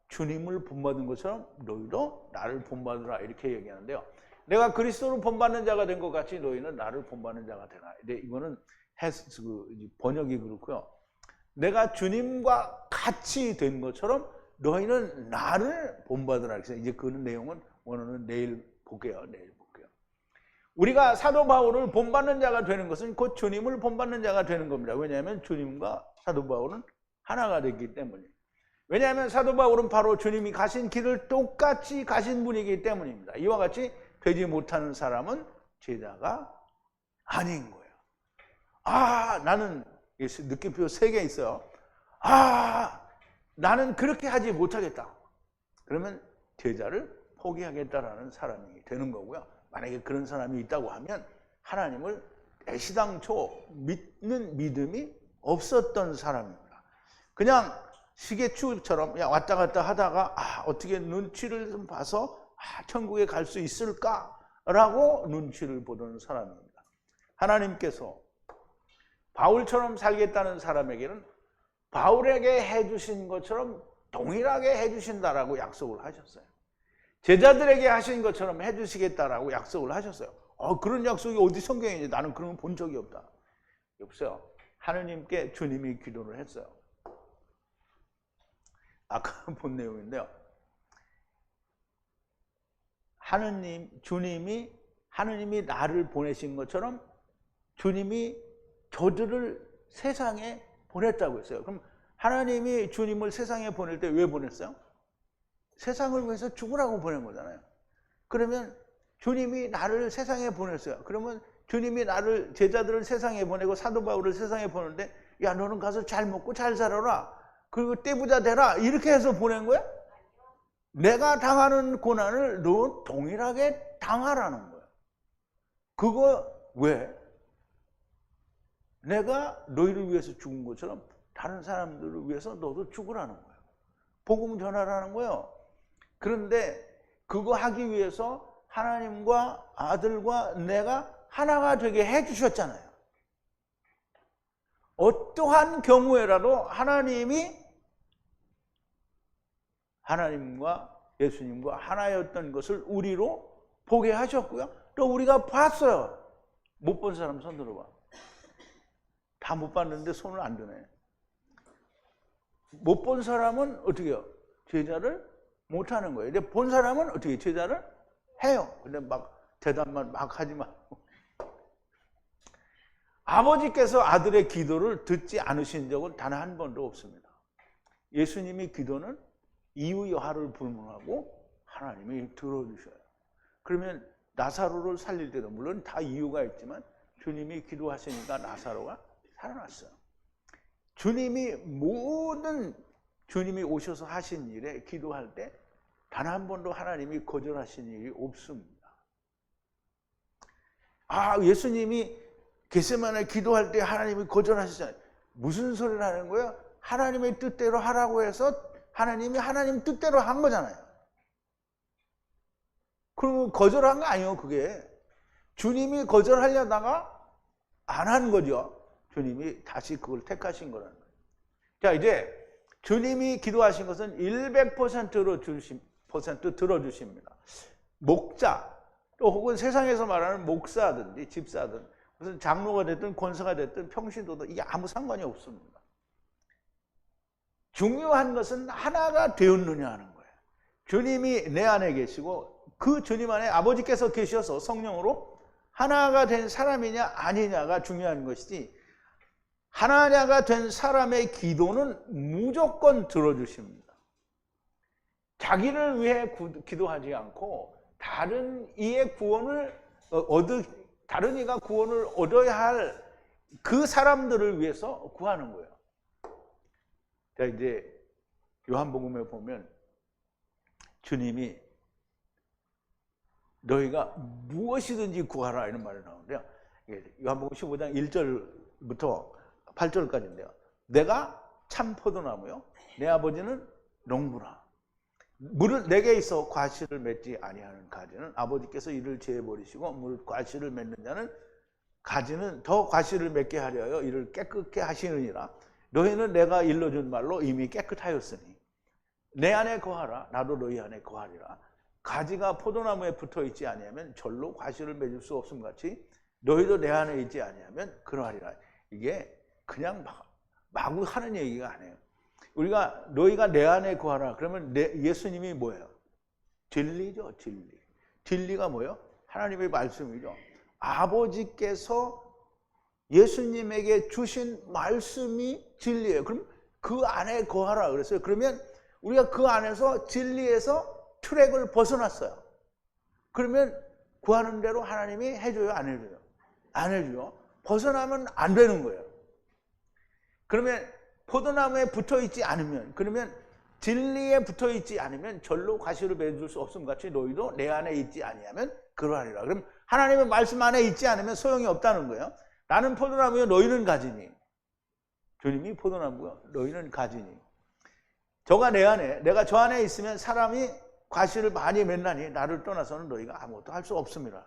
주님을 본받은 것처럼 너희도 나를 본받으라 이렇게 얘기하는데요. 내가 그리스도를 본받는 자가 된 것 같이 너희는 나를 본받는 자가 되라. 근데 이거는 번역이 그렇고요. 내가 주님과 같이 된 것처럼 너희는 나를 본받으라. 그래서 이제 그 내용은 오늘은 내일 볼게요. 우리가 사도 바울을 본받는 자가 되는 것은 곧 주님을 본받는 자가 되는 겁니다. 왜냐하면 주님과 사도 바울은 하나가 됐기 때문이에요. 왜냐하면 사도 바울은 바로 주님이 가신 길을 똑같이 가신 분이기 때문입니다. 이와 같이 되지 못하는 사람은 제자가 아닌 거예요. 나는 느낌표 3개 있어요. 나는 그렇게 하지 못하겠다. 그러면 제자를 포기하겠다라는 사람이 되는 거고요. 만약에 그런 사람이 있다고 하면 하나님을 애시당초 믿는 믿음이 없었던 사람입니다. 그냥 시계추처럼 왔다 갔다 하다가 어떻게 눈치를 좀 봐서 천국에 갈 수 있을까라고 눈치를 보던 사람입니다. 하나님께서 바울처럼 살겠다는 사람에게는 바울에게 해주신 것처럼 동일하게 해주신다라고 약속을 하셨어요. 제자들에게 하신 것처럼 해주시겠다라고 약속을 하셨어요. 그런 약속이 어디 성경에 있는지 나는 그런 거 본 적이 없다. 여보세요. 하느님께 주님이 기도를 했어요. 아까 본 내용인데요. 하느님이 나를 보내신 것처럼 주님이 저들을 세상에 보냈다고 했어요. 그럼 하나님이 주님을 세상에 보낼 때 왜 보냈어요? 세상을 위해서 죽으라고 보낸 거잖아요. 그러면 주님이 나를 세상에 보냈어요. 그러면 주님이 나를, 제자들을 세상에 보내고 사도 바울을 세상에 보내는데 야 너는 가서 잘 먹고 잘 살아라. 그리고 떼부자 되라. 이렇게 해서 보낸 거야? 내가 당하는 고난을 너 동일하게 당하라는 거야. 그거 왜? 내가 너희를 위해서 죽은 것처럼 다른 사람들을 위해서 너도 죽으라는 거예요. 복음 전하라는 거예요. 그런데 그거 하기 위해서 하나님과 아들과 내가 하나가 되게 해주셨잖아요. 어떠한 경우에라도 하나님이 하나님과 예수님과 하나였던 것을 우리로 보게 하셨고요. 또 우리가 봤어요. 못 본 사람 손 들어봐. 다 못 봤는데 손을 안 드네. 못 본 사람은 어떻게 해요? 제자를 못 하는 거예요. 근데 본 사람은 어떻게 제자를 해요. 근데 막 대답만 막 하지 말고. 아버지께서 아들의 기도를 듣지 않으신 적은 단 한 번도 없습니다. 예수님이 기도는 이유 여하를 불문하고 하나님이 들어주셔요. 그러면 나사로를 살릴 때도 물론 다 이유가 있지만 주님이 기도하시니까 나사로가 살아났어요. 주님이 모든 주님이 오셔서 하신 일에 기도할 때 단 한 번도 하나님이 거절하신 일이 없습니다. 예수님이 겟세마네 기도할 때 하나님이 거절하시잖아요. 무슨 소리를 하는 거예요? 하나님의 뜻대로 하라고 해서 하나님이 하나님 뜻대로 한 거잖아요. 그리고 거절한 거 아니에요, 그게. 주님이 거절하려다가 안 한 거죠. 주님이 다시 그걸 택하신 거라는 거예요. 자, 이제 주님이 기도하신 것은 100%로 들어주십니다. 목자, 또 혹은 세상에서 말하는 목사든지 집사든 무슨 장로가 됐든 권사가 됐든 평신도든 이게 아무 상관이 없습니다. 중요한 것은 하나가 되었느냐 하는 거예요. 주님이 내 안에 계시고 그 주님 안에 아버지께서 계셔서 성령으로 하나가 된 사람이냐 아니냐가 중요한 것이지, 하나가 된 사람의 기도는 무조건 들어주십니다. 자기를 위해 기도하지 않고 다른 이의 구원을 다른 이가 구원을 얻어야 할 그 사람들을 위해서 구하는 거예요. 자, 이제 요한복음에 보면 주님이 너희가 무엇이든지 구하라 이런 말이 나오는데요. 요한복음 15장 1절부터 8절까지인데요. 내가 참 포도나무요 내 아버지는 농부라. 물을 내게 있어 과실을 맺지 아니하는 가지는 아버지께서 이를 제어버리시고 물 과실을 맺는 자는 가지는 더 과실을 맺게 하려여 이를 깨끗게 하시느니라. 너희는 내가 일러준 말로 이미 깨끗하였으니 내 안에 거하라. 나도 너희 안에 거하리라. 가지가 포도나무에 붙어 있지 아니하면 절로 과실을 맺을 수 없음 같이 너희도 내 안에 있지 아니하면 그러하리라. 이게 그냥 마구 하는 얘기가 아니에요. 우리가 너희가 내 안에 거하라 그러면 예수님이 뭐예요? 진리죠. 진리가 뭐예요? 하나님의 말씀이죠. 아버지께서 예수님에게 주신 말씀이 진리예요. 그럼 그 안에 거하라 그랬어요. 그러면 우리가 그 안에서 진리에서 트랙을 벗어났어요. 그러면 구하는 대로 하나님이 해줘요? 안 해줘요? 안 해줘요. 벗어나면 안 되는 거예요. 그러면 포도나무에 붙어있지 않으면, 그러면 진리에 붙어있지 않으면 절로 과실을 맺을 수 없음 같이 너희도 내 안에 있지 아니하면 그러하리라. 그럼 하나님의 말씀 안에 있지 않으면 소용이 없다는 거예요. 나는 포도나무요 너희는 가지니. 주님이 포도나무요 너희는 가지니. 저가 내 안에, 내가 저 안에 있으면 사람이 과실을 많이 맺나니 나를 떠나서는 너희가 아무것도 할 수 없습니다.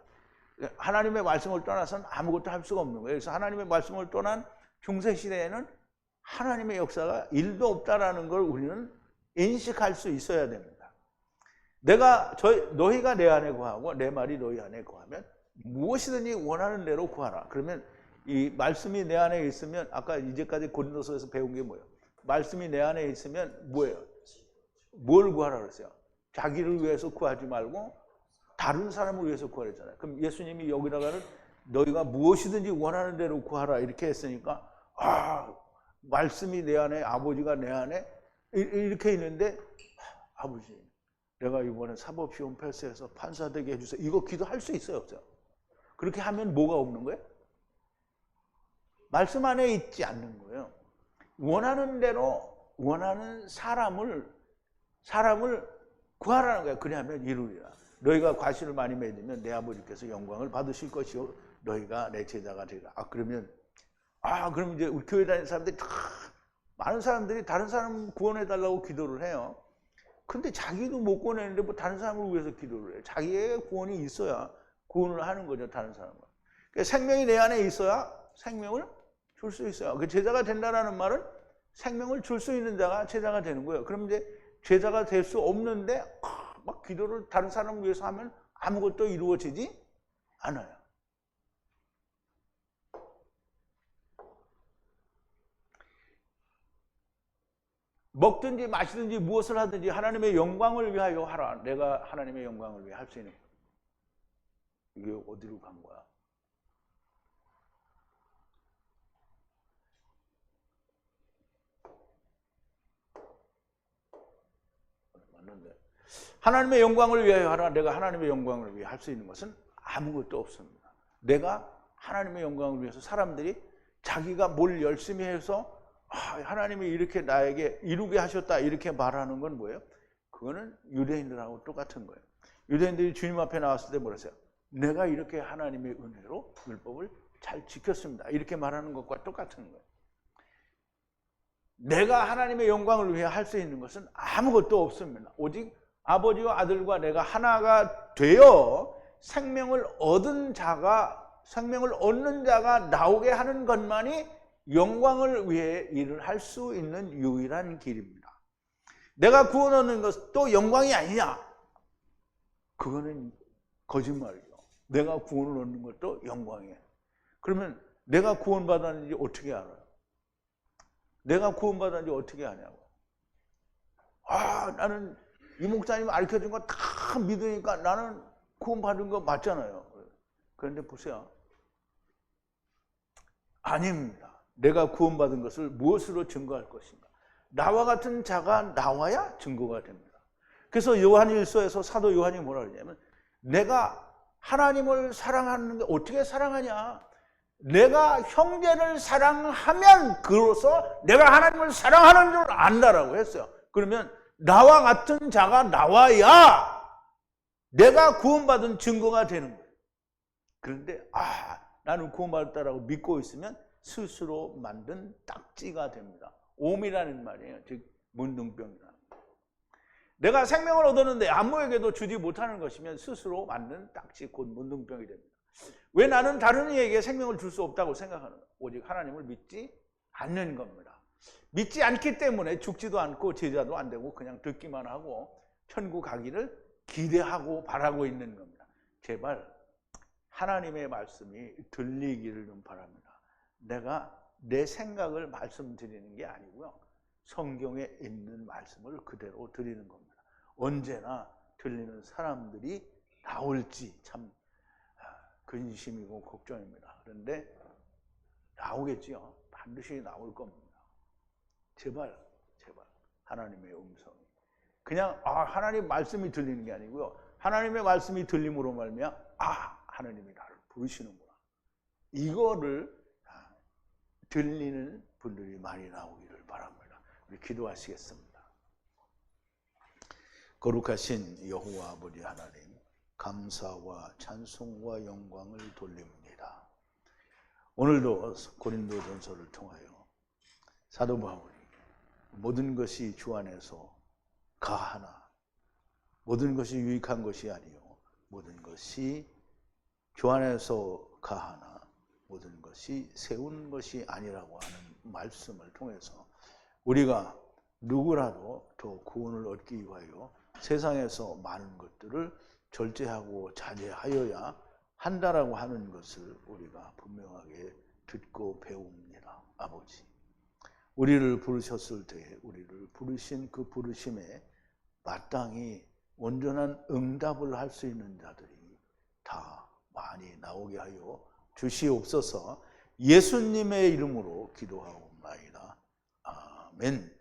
하나님의 말씀을 떠나서는 아무것도 할 수가 없는 거예요. 그래서 하나님의 말씀을 떠난 중세시대에는 하나님의 역사가 1도 없다라는 걸 우리는 인식할 수 있어야 됩니다. 너희가 내 안에 거하고 내 말이 너희 안에 거하면 무엇이든지 원하는 대로 구하라. 그러면 이 말씀이 내 안에 있으면, 아까 이제까지 고린도서에서 배운 게 뭐예요? 말씀이 내 안에 있으면 뭐예요? 뭘 구하라 그랬어요? 자기를 위해서 구하지 말고 다른 사람을 위해서 구하랬잖아요. 그럼 예수님이 여기다가는 너희가 무엇이든지 원하는 대로 구하라 이렇게 했으니까 말씀이 내 안에, 아버지가 내 안에 이렇게 있는데 아버지 내가 이번에 사법시험 패스해서 판사 되게 해주세요. 이거 기도할 수 있어요? 없어요? 그렇게 하면 뭐가 없는 거예요? 말씀 안에 있지 않는 거예요. 원하는 대로 원하는 사람을 구하라는 거예요. 그리하면 이루리라. 너희가 과실을 많이 맺으면 내 아버지께서 영광을 받으실 것이요 너희가 내 제자가 되리라. 그럼 이제 우리 교회 다니는 사람들이 많은 사람들이 다른 사람 구원해달라고 기도를 해요. 근데 자기도 못 구원했는데 뭐 다른 사람을 위해서 기도를 해요. 자기의 구원이 있어야 구원을 하는 거죠, 다른 사람은. 그러니까 생명이 내 안에 있어야 생명을 줄 수 있어요. 그 제자가 된다는 말은 생명을 줄 수 있는 자가 제자가 되는 거예요. 그럼 이제 제자가 될 수 없는데 막 기도를 다른 사람을 위해서 하면 아무것도 이루어지지 않아요. 먹든지 마시든지 무엇을 하든지 하나님의 영광을 위하여 하라. 내가 하나님의 영광을 위해 할 수 있는 거야. 이게 어디로 간 거야? 맞는데 하나님의 영광을 위하여 하라. 내가 하나님의 영광을 위해 할 수 있는 것은 아무것도 없습니다. 내가 하나님의 영광을 위해서 사람들이 자기가 뭘 열심히 해서 하나님이 이렇게 나에게 이루게 하셨다 이렇게 말하는 건 뭐예요? 그거는 유대인들하고 똑같은 거예요. 유대인들이 주님 앞에 나왔을 때 뭐랬어요? 내가 이렇게 하나님의 은혜로 율법을 잘 지켰습니다. 이렇게 말하는 것과 똑같은 거예요. 내가 하나님의 영광을 위해 할 수 있는 것은 아무것도 없습니다. 오직 아버지와 아들과 내가 하나가 되어 생명을 얻는 자가 나오게 하는 것만이 영광을 위해 일을 할 수 있는 유일한 길입니다. 내가 구원 얻는 것도 영광이 아니냐? 그거는 거짓말이죠. 내가 구원을 얻는 것도 영광이에요. 그러면 내가 구원받았는지 어떻게 알아요? 내가 구원받았는지 어떻게 아냐고. 나는 이 목사님 가르쳐준 거 다 믿으니까 나는 구원받은 거 맞잖아요. 그런데 보세요. 아닙니다. 내가 구원받은 것을 무엇으로 증거할 것인가? 나와 같은 자가 나와야 증거가 됩니다. 그래서 요한일서에서 사도 요한이 뭐라 그러냐면 내가 하나님을 사랑하는 게 어떻게 사랑하냐? 내가 형제를 사랑하면 그로써 내가 하나님을 사랑하는 줄 안다라고 했어요. 그러면 나와 같은 자가 나와야 내가 구원받은 증거가 되는 거예요. 그런데 나는 구원받았다라고 믿고 있으면 스스로 만든 딱지가 됩니다. 오미라는 말이에요. 즉 문둥병이라는 거예요. 내가 생명을 얻었는데 아무에게도 주지 못하는 것이면 스스로 만든 딱지 곧 문둥병이 됩니다. 왜 나는 다른 이에게 생명을 줄 수 없다고 생각하는 거예요? 오직 하나님을 믿지 않는 겁니다. 믿지 않기 때문에 죽지도 않고 제자도 안 되고 그냥 듣기만 하고 천국 가기를 기대하고 바라고 있는 겁니다. 제발 하나님의 말씀이 들리기를 좀 바랍니다. 내가 내 생각을 말씀드리는 게 아니고요. 성경에 있는 말씀을 그대로 드리는 겁니다. 언제나 들리는 사람들이 나올지 참 근심이고 걱정입니다. 그런데 나오겠지요. 반드시 나올 겁니다. 제발 하나님의 음성이 그냥 하나님 말씀이 들리는 게 아니고요. 하나님의 말씀이 들림으로 말미암아 하나님이 나를 부르시는구나. 이거를 들리는 분들이 많이 나오기를 바랍니다. 우리 기도하시겠습니다. 거룩하신 여호와 아버지 하나님, 감사와 찬송과 영광을 돌립니다. 오늘도 고린도전서를 통하여 사도 바울이 모든 것이 주 안에서 가하나 모든 것이 유익한 것이 아니요 모든 것이 주 안에서 가하나 모든 것이 세운 것이 아니라고 하는 말씀을 통해서 우리가 누구라도 더 구원을 얻기 위하여 세상에서 많은 것들을 절제하고 자제하여야 한다라고 하는 것을 우리가 분명하게 듣고 배웁니다. 아버지, 우리를 부르셨을 때 우리를 부르신 그 부르심에 마땅히 온전한 응답을 할 수 있는 자들이 다 많이 나오게 하여 주시옵소서. 예수님의 이름으로 기도하옵나이다. 아멘.